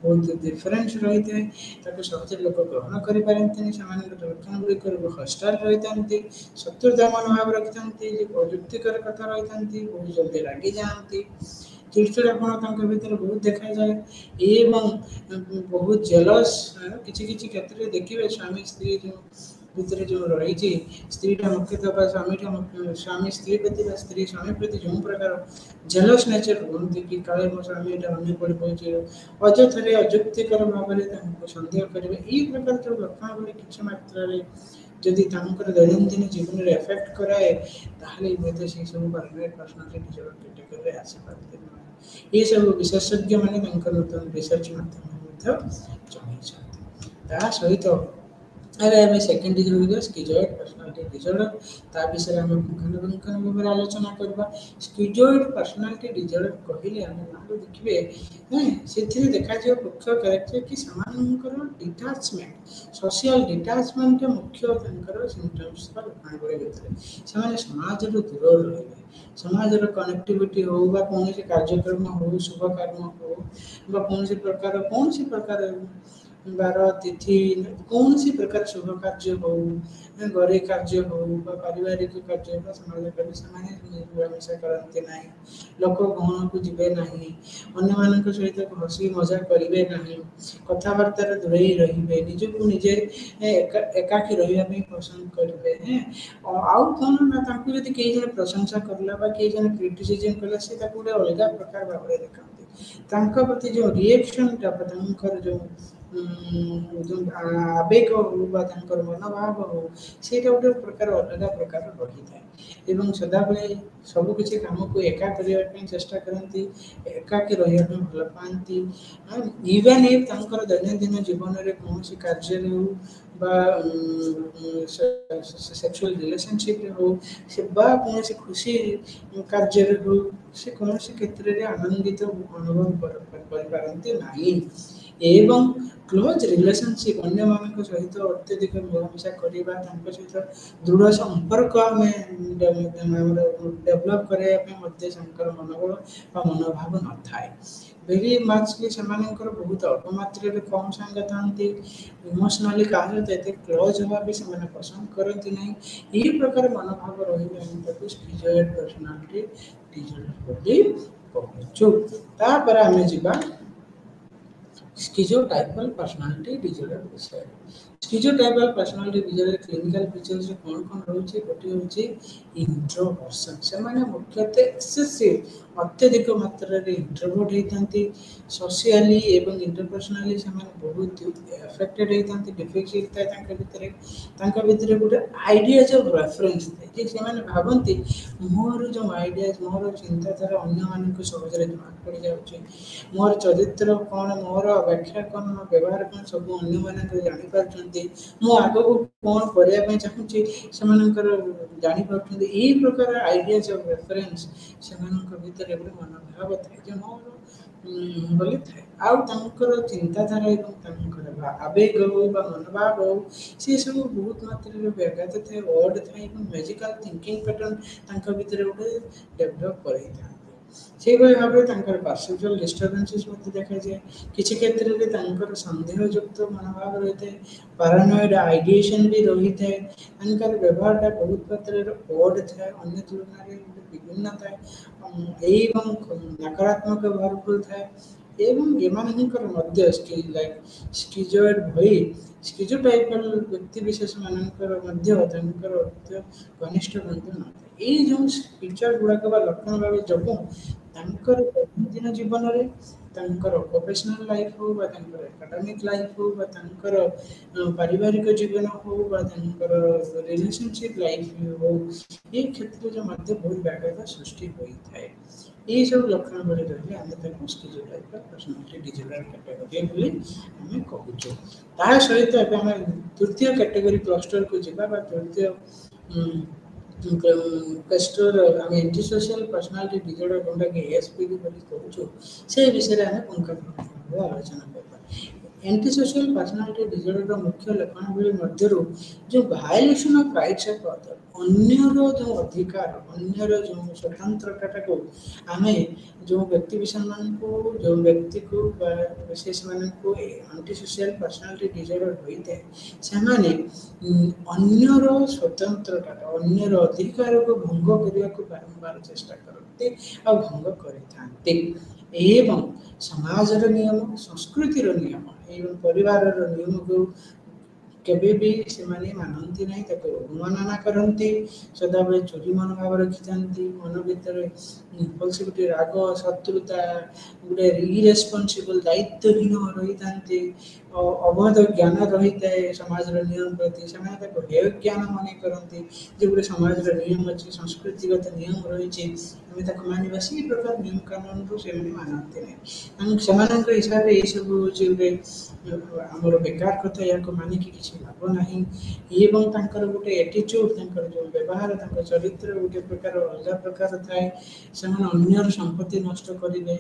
ବହୁତ ଡିଫରେନ୍ସ ରହିଥାଏ ତାକୁ ସହଜରେ ଲୋକ ଗ୍ରହଣ କରିପାରନ୍ତିନି ସେମାନଙ୍କର ଲକ୍ଷଣ ଗୁଡ଼ିକରୁ ହଷ୍ଟାଇଲ୍ ରହିଥାନ୍ତି ଶତ୍ରୁତା ମନୋଭାବ ରଖିଥାନ୍ତି ଯେ ଅଯୁକ୍ତିକର କଥା ରହିଥାନ୍ତି ବହୁତ ଜଲ୍ଦି ରାଗିଯାଆନ୍ତି ଚିଡ଼ଚିଡ଼ାପଣ ତାଙ୍କ ଭିତରେ ବହୁତ ଦେଖାଯାଏ ଏବଂ ବହୁତ ଜେଲସ୍ କିଛି କିଛି କ୍ଷେତ୍ରରେ ଦେଖିବେ ସ୍ୱାମୀ ସ୍ତ୍ରୀ ଯେଉଁ ଭିତରେ ଯେଉଁ ରହିଛି ସ୍ତ୍ରୀଟା ମୁଖ୍ୟତଃ ବା ସ୍ୱାମୀ ସ୍ତ୍ରୀ ପ୍ରତି ବା ସ୍ତ୍ରୀ ସ୍ୱାମୀ ପ୍ରତି ଯେଉଁ ପ୍ରକାର ଜେଲସ୍ ନେଚର ରୁହନ୍ତି କି କାଳେ ମୋ ସ୍ୱାମୀ ଏଇଟା ଅନ୍ୟ ପଡ଼ିପଡ଼ୁଛି ଅଯଥାରେ ଅଯୁକ୍ତିକର ଭାବରେ ତାଙ୍କୁ ସନ୍ଦେହ କରିବେ ଏହି ପ୍ରକାର ଯେଉଁ ଲକ୍ଷଣ ଗୁଡ଼ିକ କିଛି ମାତ୍ରାରେ ଯଦି ତାଙ୍କର ଦୈନନ୍ଦିନ ଜୀବନରେ ଏଫେକ୍ଟ କରାଏ ତାହେଲେ ହୁଏତ ସେସବୁ ପାରାନଏଡ୍ ପର୍ସନାଲିଟି ଡିସଅର୍ଡର କ୍ୟାଟେଗୋରିରେ ଆସିପାରନ୍ତି ନାହିଁ ଏସବୁ ବିଶେଷଜ୍ଞମାନେ ତାଙ୍କର ନୂତନ ରିସର୍ଚ୍ଚ ମାଧ୍ୟମରେ ମଧ୍ୟ ଜଣାଇଛନ୍ତି ତା ସହିତ अरे आम सेकेंड डिजर्व स्किजॉइड पर्सनालिटी डिजर्डर ता विषय आम पुंखानुपुंखानु भाव आलोचना करवा। स्किजॉइड पर्सनालिटी डिजर्डर कहले आम नाम देखिए से देखा मुख्य कैरेक्टर कि डिटाचमेंट सोशल डिटाचमेंट मुख्य सिम्पटम्स लक्षण भितर से समाज दूर रही समाज कनेक्टिविटी हो कौन कार्यक्रम हो शुभ कर्म हो कौन प्रकार बार तिथि कौन सी प्रकार शुभ कार्य हो घरे कार्य हो पारिवारिक कार्य हो समाज कभी से मिलामिशा करते ना लोक गहन को जीवे ना अन्य सहित हसी मजा करेंगे ना कथबार्तार दूरे रे निजक निजे एकाकी रही पसंद करेंगे आउ कौन ना जब कई जन प्रशंसा करला कई जन क्रिटिसिजम कला से गोटे अलग प्रकार भाव देखते प्रति जो रिएक्शन जो जो आवेग हो मनोभाव हो से गोटे प्रकार अलग प्रकार रही थाए सदाबले सबकि कम को एका करने चेष्टा करती एकाकी रहा भल पाती इवेन इफ दैनंदिन जीवन में कौन कार्य हो सेक्सुअल रिलेशनशिप हो से कौन खुशी कार्य हो से कौन क्षेत्र में आनंदित अनुभव करते नहीं एवं क्लोज रिलेशनशिप अन्य मान सहित अत्यधिक मिलामिशा करवा सहित दृढ़ संपर्क आम डेभलप करने मनोबल मनोभाव न थाए वेरी मचली से बहुत अल्प मात्रा कम सांग था इमोशनाली क्या सहित एत क्लोज हवा भी से पसंद करती ना यही प्रकार मनोभाव रही स्किजॉइड पर्सनालिटी डिसऑर्डर कहूँ आम जा स्किज़ोटाइपल पर्सनालिटी डिसऑर्डर विषय स्किज़ोटाइपल पर्सनालिटी डिसऑर्डर क्लिनिकल फीचर्स कौन कौन रोचे गोटे होचे इंट्रोवर्सन से माने मुख्यतः एक्सेसिव अत्यधिक मात्रा रे इंट्रोवर्ट होती सोशली एवं इंटरपर्सनली से बहुत अफेक्टेड होती डिफिकल्ट थाए भितर गोटे आइडियाज ऑफ रेफरेंस थाए से भावती मोर जो आइडियाज मोर चिंताधारा अन्य मानक सहजरे जमा पड़ जाऊँचे मोर चरित्र कौन मोर व्याख्या कौन मोर व्यवहार कौन सब अन्य मानक जापार मु आग को कौन करने चाहूँगी से जापार यही प्रकार आइडियाज ऑफ रेफरेंस से भितर गोटे मनोभाव थाए मोर बोली थाए आउर चिंताधारा और आवेग हो मनोभाव हो सी सब बहुत मात्रा व्याघात थाए वर्ड थाए मैजिकल थिंकिंग पैटर्न भितर गोटे डेभलप कर से भाव में परसेप्चुअल डिस्टर्बेंसेस देखा जाए किसी क्षेत्र में सन्देहयुक्त मनोभाव रही है पैरानॉइड आइडिएशन भी रही है व्यवहार बहुत मात्रा ओड थाए अन्य तुलन विभिन्न थाए एवं नकारात्मक भरपूर थाए एवं एमानकर स्किजॉइड भई स्किजोटाइपल व्यक्ति विशेष मानकर घनिष्ठ बंधु न ये जो फीचर गुड़ाक लक्षण भाव जगू दैनंदिन जीवन में प्रोफेशनल लाइफ हो एकेडमिक लाइफ हो पारिवारिक जीवन हो रिलेशनशिप लाइफ हो ये क्षेत्र जो बहुत व्याघात सृष्टि होता है ये सब लक्षण बड़े रही आम स्किजोटाइपल पर्सनालिटी डिसऑर्डर कैटेगरी आम कहूँ ता सहित आम तृतीय कैटेगरी क्लस्टर को जावा तृतीय क्लस्टर आम एंटी सोशल पर्सनालिटी डिसऑर्डर जोटा कि एएसपीडी कहूँ से विषय में पुंखानुपुंख आलोचना करवा एंटी सोशल पर्सनालिटी डिसऑर्डर मुख्य लक्षण मध्य जो violation of rights of other अन्यर जो अधिकार अन्यर जो स्वतंत्रता को आम जो व्यक्ति विशेष मान को जो व्यक्ति को विशेष मान को एंटी सोशल पर्सनालिटी डिसऑर्डर होता है से अन्यर स्वतंत्रता अन्यर अधिकार को भंग करने को बारंबार चेष्टा करते आ भंग करते एवं समाजर नियम संस्कृतिर नियम एवं परिवार नियम को केबे भी से मानती ना अवमानना करती सदाबले चोरी मनोभाव रखी था मन भर इम्पल्सिविटी राग शत्रुता गोटे इरेस्पन्सिबल दायित्वहीन रही था अबध ज्ञान रही है समाज नियम प्रति से हेय ज्ञान मन करती जो गोटे समाज नियम अच्छे संस्कृतिगत नियम रही आम मानवा से प्रकार नियम कानून से मानते ना से हिसाब से ये सब गोटे आमर बेकार कथा या मानिक किसी କିଛି ଲାଭ ନାହିଁ ଏବଂ ତାଙ୍କର ଗୋଟେ ଏଟିଚ୍ୟୁଡ୍ ତାଙ୍କର ଯେଉଁ ବ୍ୟବହାର ତାଙ୍କ ଚରିତ୍ର ଗୋଟେ ପ୍ରକାର ଅଲଗା ପ୍ରକାର ଥାଏ। ସେମାନେ ଅନ୍ୟର ସମ୍ପତ୍ତି ନଷ୍ଟ କରିବେ,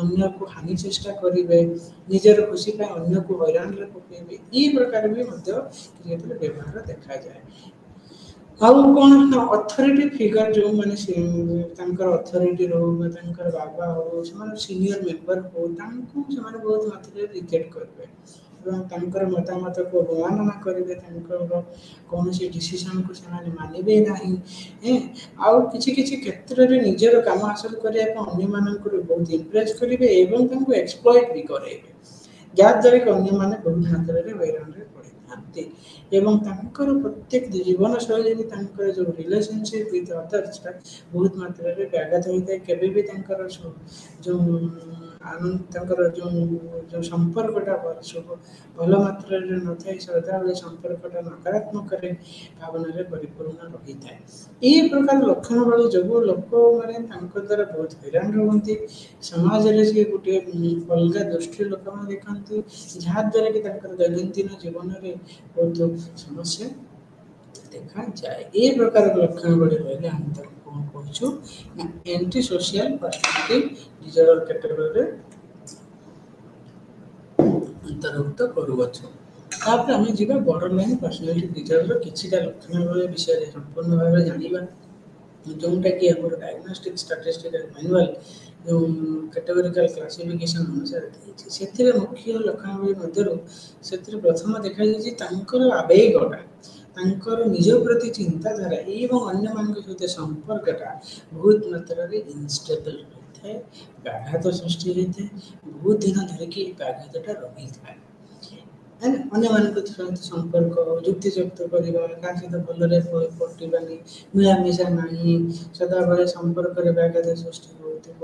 ଅନ୍ୟକୁ ହାନି ଚେଷ୍ଟା କରିବେ, ନିଜର ଖୁସି ପାଇଁ ଅନ୍ୟକୁ ହଇରାଣରେ ପକାଇବେ, ଏହି ପ୍ରକାର ବି ମଧ୍ୟ କ୍ରିଏଟର ବ୍ୟବହାର ଦେଖାଯାଏ। ଆଉ କ'ଣ ନା ଅଥରିଟି ଫିଗର ଯେଉଁମାନେ ତାଙ୍କର ଅଥରିଟି ରହୁ ବା ତାଙ୍କର ବାବା ହଉ ସେମାନେ ସିନିୟର ମେମ୍ବର ହଉ ତାଙ୍କୁ ସେମାନେ ବହୁତ ମାତ୍ରାରେ ରିଜେକ୍ଟ କରିବେ ଏବଂ ତାଙ୍କର ମତାମତକୁ ଅବମାନନା କରିବେ, ତାଙ୍କର କୌଣସି ଡିସିସନକୁ ସେମାନେ ମାନିବେ ନାହିଁ। ଆଉ କିଛି କିଛି କ୍ଷେତ୍ରରେ ନିଜର କାମ ହାସଲ କରିବା ପାଇଁ ଅନ୍ୟମାନଙ୍କୁ ବହୁତ ଇମ୍ପ୍ରେସ କରିବେ ଏବଂ ତାଙ୍କୁ ଏକ୍ସପ୍ଲଏଟ୍ ବି କରାଇବେ, ଯାହାଦ୍ୱାରା କି ଅନ୍ୟମାନେ ବହୁତ ମାତ୍ରାରେ ହଇରାଣରେ ପଡ଼ିଥାନ୍ତି ଏବଂ ତାଙ୍କର ପ୍ରତ୍ୟେକ ଜୀବନଶୈଳୀରେ ତାଙ୍କର ଯେଉଁ ରିଲେସନସିପ୍ ୱିଥ୍ ଅଦର୍ସଟା ବହୁତ ମାତ୍ରାରେ ବ୍ୟାଘାତ ହୋଇଥାଏ। କେବେ ବି ତାଙ୍କର ଯେଉଁ ତାଙ୍କର ଯେଉଁ ସମ୍ପର୍କଟା ଭଲ ମାତ୍ରାରେ ନଥାଏ, ସଦାବେଳେ ସମ୍ପର୍କଟା ନକାରାତ୍ମକରେ ଭାବନାରେ ପରିପୂର୍ଣ୍ଣ ରହିଥାଏ। ଏହି ପ୍ରକାର ଲକ୍ଷଣ ବଳ ଯୋଗୁଁ ଲୋକମାନେ ତାଙ୍କ ଦ୍ୱାରା ବହୁତ ହଇରାଣ ରୁହନ୍ତି। ସମାଜରେ ସିଏ ଗୋଟିଏ ଅଲଗା ଦୃଷ୍ଟିରେ ଲୋକମାନେ ଦେଖନ୍ତି, ଯାହାଦ୍ୱାରା କି ତାଙ୍କର ଦୈନନ୍ଦିନ ଜୀବନରେ ବହୁତ ସମସ୍ୟା ଦେଖାଯାଏ। ଏହି ପ୍ରକାର ଲକ୍ଷଣ ଭଳି ରହିଲେ ଆମେ ତାକୁ କ'ଣ କହୁଛୁ ନା ଏଣ୍ଟି ସୋସିଆଲ ପର୍ସନାଲିଟି ଡିସଅର୍ଡର କ୍ୟାଟେଗୋରୀରେ ଅନ୍ତର୍ଭୁକ୍ତ କରୁଅଛୁ। ତାପରେ ଆମେ ଯିବା ବର୍ଡରଲାଇନ୍ ପର୍ସନାଲିଟି ଡିସଅର୍ଡର କିଛିଟା ଲକ୍ଷଣ ବିଷୟରେ ସମ୍ପୂର୍ଣ୍ଣ ଭାବରେ ଜାଣିବା, ଯେଉଁଟାକି ଆମର ଡାୟଗ୍ନୋଷ୍ଟିକ୍ ଷ୍ଟାଟିଷ୍ଟିକାଲ ମ୍ୟାନୁଆଲ ଯେଉଁ କ୍ୟାଟେଗୋରିକାଲ କ୍ଲାସିଫିକେସନ ଅନୁସାରେ ଦେଇଛି। ସେଥିରେ ମୁଖ୍ୟ ଲକ୍ଷଣାବଳୀ ମଧ୍ୟରୁ ସେଥିରେ ପ୍ରଥମ ଦେଖାଯାଇଛି ତାଙ୍କର ଆବେଗଟା, ତାଙ୍କର ନିଜ ପ୍ରତି ଚିନ୍ତାଧାରା ଏବଂ ଅନ୍ୟମାନଙ୍କ ସହିତ ସମ୍ପର୍କଟା ବହୁତ ମାତ୍ରାରେ ଇନଷ୍ଟେବଲ୍ ହୋଇଥାଏ, ବ୍ୟାଘାତ ସୃଷ୍ଟି ହୋଇଥାଏ, ବହୁତ ଦିନ ଧରିକି ବ୍ୟାଘାତଟା ରହିଥାଏ। ଅନ୍ୟମାନଙ୍କ ସହିତ ସମ୍ପର୍କ ଯୁକ୍ତିଯୁକ୍ତ କରିବା, କାହା ସହିତ ଭଲରେ ପଟିବାନି, ମିଳାମିଶା ନାହିଁ, ସଦାବେଳେ ସମ୍ପର୍କରେ ବ୍ୟାଘାତ ସୃଷ୍ଟି ହେଉଥିବ,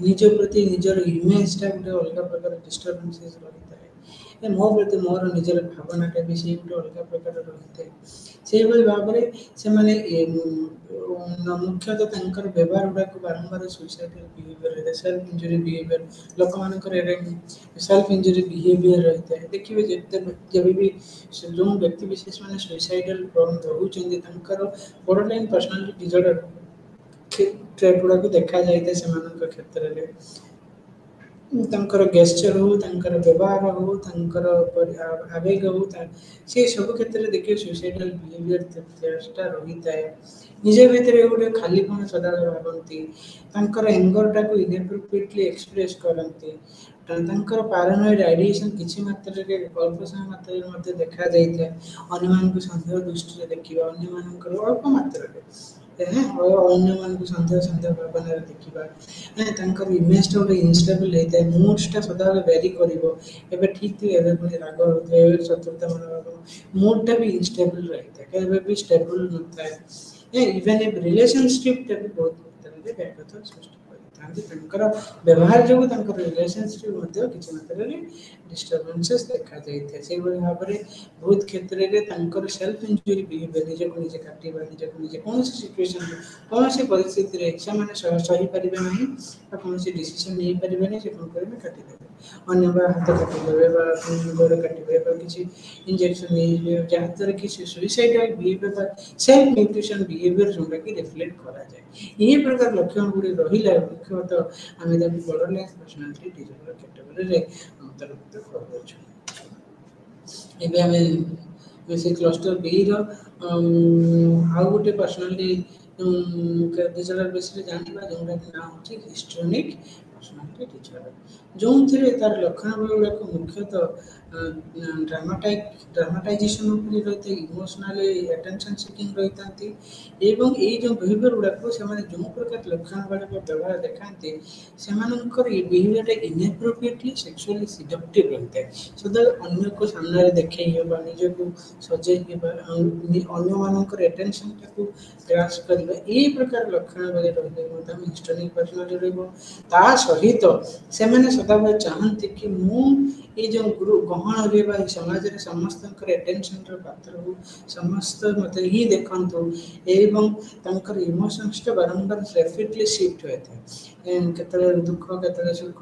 ନିଜ ପ୍ରତି ନିଜର ଇମେଜଟା ଗୋଟେ ଅଲଗା ପ୍ରକାର ଡିଷ୍ଟର୍ବାନ୍ସେସ୍ ରହିଥାଏ, ମୋ ପ୍ରତି ମୋର ନିଜର ଭାବନାଟା ବି ସେଇ ଗୋଟେ ଅଲଗା ପ୍ରକାର ରହିଥାଏ। ସେଇଭଳି ଭାବରେ ସେମାନେ ମୁଖ୍ୟତଃ ତାଙ୍କର ବ୍ୟବହାର ଗୁଡ଼ାକୁ ବାରମ୍ବାର ସୁଇସାଇଡାଲ ବିହେଭିୟର ରହିଥାଏ, ସେଲ୍ଫ ଇଞ୍ଜୁରି ବିହେଭିୟର, ଲୋକମାନଙ୍କର ସେଲ୍ଫ ଇଞ୍ଜୁରି ବିହେଭିୟର ରହିଥାଏ। ଦେଖିବେ ଯେବେ ବି ଯେଉଁ ବ୍ୟକ୍ତି ବିଶେଷ ମାନେ ସୁଇସାଇଡାଲ ପ୍ରୋନ୍ ରହୁଛନ୍ତି ତାଙ୍କର ବର୍ଡରଲାଇନ୍ ପର୍ସନାଲିଟି ଡିସଅର୍ଡର ଟ୍ରେଟ୍ ଗୁଡ଼ାକୁ ଦେଖାଯାଇଥାଏ ସେମାନଙ୍କ କ୍ଷେତ୍ରରେ। ତାଙ୍କର ଗେସ୍ଚର ହଉ, ତାଙ୍କର ବ୍ୟବହାର ହଉ, ତାଙ୍କର ଆବେଗ ହଉ, ସେ ସବୁ କ୍ଷେତ୍ରରେ ଦେଖିବେ ସୁଇସାଇଡାଲ ବିହେଭିୟରଟା ରହିଥାଏ। ନିଜ ଭିତରେ ଗୋଟେ ଖାଲିପଣ ସଦାବେଳେ ଭାବନ୍ତି, ତାଙ୍କର ଏଙ୍ଗରଟାକୁ ଇନ୍ଆପ୍ରୋପ୍ରିଏଟଲି ଏକ୍ସପ୍ରେସ କରନ୍ତି, ତାଙ୍କର ପାରାନଏଡ୍ ଆଇଡିଏସନ କିଛି ମାତ୍ରାରେ ଅଳ୍ପ ସମୟ ମାତ୍ରାରେ ମଧ୍ୟ ଦେଖାଯାଇଥାଏ। ଅନ୍ୟମାନଙ୍କୁ ସନ୍ଦେହ ଦୃଷ୍ଟିରେ ଦେଖିବା, ଅନ୍ୟମାନଙ୍କର ଅଳ୍ପ ମାତ୍ରାରେ ଅନ୍ୟମାନଙ୍କୁ ସନ୍ଦେହ ଭାବନାରେ ଦେଖିବା, ତାଙ୍କର ଇମେଜଟା ଗୋଟେ ଇନଷ୍ଟେବଲ୍ ହେଇଥାଏ, ମୁଡ୍ସଟା ସଦାବେଳେ ଭ୍ୟାରି କରିବ, ଏବେ ଠିକ୍ ଥିବ ଏବେ ପୁଣି ରାଗ ହେଉଥିବ, ଏବେ ଶତ୍ରୁତା ମନୋଭାବ, ମୁଡ୍ଟା ବି ଇନଷ୍ଟେବଲ୍ ରହିଥାଏ, କେବେ ବି ଷ୍ଟେବଲ୍ ନଥାଏ। ଇଭେନ୍ ଏ ରିଲେସନସିପ୍ଟା ବି ବହୁତ ମାତ୍ରାରେ ବ୍ୟାଘାତ ସୃଷ୍ଟି କରିଥାନ୍ତି। ତାଙ୍କର ବ୍ୟବହାର ଯୋଗୁଁ ତାଙ୍କର ରିଲେସନସିପ୍ ମଧ୍ୟ କିଛି ମାତ୍ରାରେ ଡିଷ୍ଟର୍ବାନ୍ସେସ୍ ଦେଖାଯାଇଥାଏ। ସେଇଭଳି ଭାବରେ ବହୁତ କ୍ଷେତ୍ରରେ ତାଙ୍କର ସେଲ୍ଫ ଇଞ୍ଜୁରି ବିହେଭିୟର, ନିଜକୁ ନିଜେ କାଟିବା, ନିଜକୁ ନିଜେ କୌଣସି ସିଚୁଏସନରେ କୌଣସି ପରିସ୍ଥିତିରେ ସେମାନେ ସହିପାରିବେ ନାହିଁ ବା କୌଣସି ଡିସିସନ୍ ନେଇପାରିବେନି, ସେ କ'ଣ କରିବେ କାଟିଦେବେ, ଅନ୍ୟ ବା ହାତ କାଟିଦେବେ ବା ଗୋଡ଼ କାଟିବେ ବା କିଛି ଇଞ୍ଜେକ୍ସନ୍ ନେଇଯିବେ, ଯାହାଦ୍ୱାରା କି ସେ ସୁଇସାଇଡାଲ ବିହେଭିୟର ବା ସେଲ୍ଫ ନ୍ୟୁଟ୍ରିସନ୍ ବିହେଭିୟର ଯେଉଁଟାକି ରିଫ୍ଲେକ୍ଟ କରାଯାଏ। ଏହି ପ୍ରକାର ଲକ୍ଷଣ ଗୁଡ଼ିକ ରହିଲେ ମୁଖ୍ୟତଃ ଆମେ ତାକୁ ବର୍ଡରଲାଇନ୍ ପର୍ସନାଲିଟି ଡିସଅର୍ଡର କ୍ୟାଟେଗୋରୀରେ ଅନ୍ତର୍ଭୁକ୍ତ କରୁଅଛୁ। ଏବେ ଆମେ ସେ କ୍ଲଷ୍ଟର ବିର ଆଉ ଗୋଟେ ପର୍ସନାଲିଟି ଡିସଅର୍ଡର ବିଷୟରେ ଜାଣିବା, ଯେଉଁଟାକି ନାଁ ହେଉଛି ହିଷ୍ଟ୍ରୋନିକ୍ ପର୍ସନାଲିଟି ଡିସଅର୍ଡର, ଯେଉଁଥିରେ ତାର ଲକ୍ଷଣାବଳୀ ଗୁଡ଼ାକ ମୁଖ୍ୟତଃ ଡ୍ରାମାଟାଇଜେସନ୍ ଉପରେ ରହିଥାଏ, ଇମୋସନାଲି ଆଟେନସନ୍ ସିକିଂ ରହିଥାନ୍ତି ଏବଂ ଏଇ ଯେଉଁ ବିହେଭିୟର ଗୁଡ଼ାକୁ ସେମାନେ ଯେଉଁ ପ୍ରକାର ଲକ୍ଷଣାବଳୀ ବ୍ୟବହାର ଦେଖାନ୍ତି ସେମାନଙ୍କର ଏ ବିହେଭିୟରଟା ଇନ୍ଆପ୍ରୋପ୍ରିଏଟଲି ସେକ୍ସୁଆଲି ସିଡକ୍ଟିଭ୍ ରହିଥାଏ। ସଦାବେଳେ ଅନ୍ୟକୁ ସାମ୍ନାରେ ଦେଖେଇ ହେବା, ନିଜକୁ ସଜେଇ ହେବା, ଅନ୍ୟମାନଙ୍କର ଆଟେନସନ୍ଟାକୁ ଗ୍ରାସ୍ପ କରିବା, ଏହି ପ୍ରକାର ଲକ୍ଷଣାବଳୀ ରହିଲେ ମଧ୍ୟ ହିଷ୍ଟ୍ରୋନିକ୍ ପର୍ସନାଲିଟି ରହିବ। ତା ସହିତ ସେମାନେ ସଦାବେଳେ ଚାହାନ୍ତି କି ମୁଁ ये जो गुरु गहन रे समाज रे समस्त एटेंशन पात्र हो समस्त मत ही देखंतु एवं तंकर इमोशंस तो बारंबार रैपिडली शिफ्ट होता है केतले दुख केतले सुख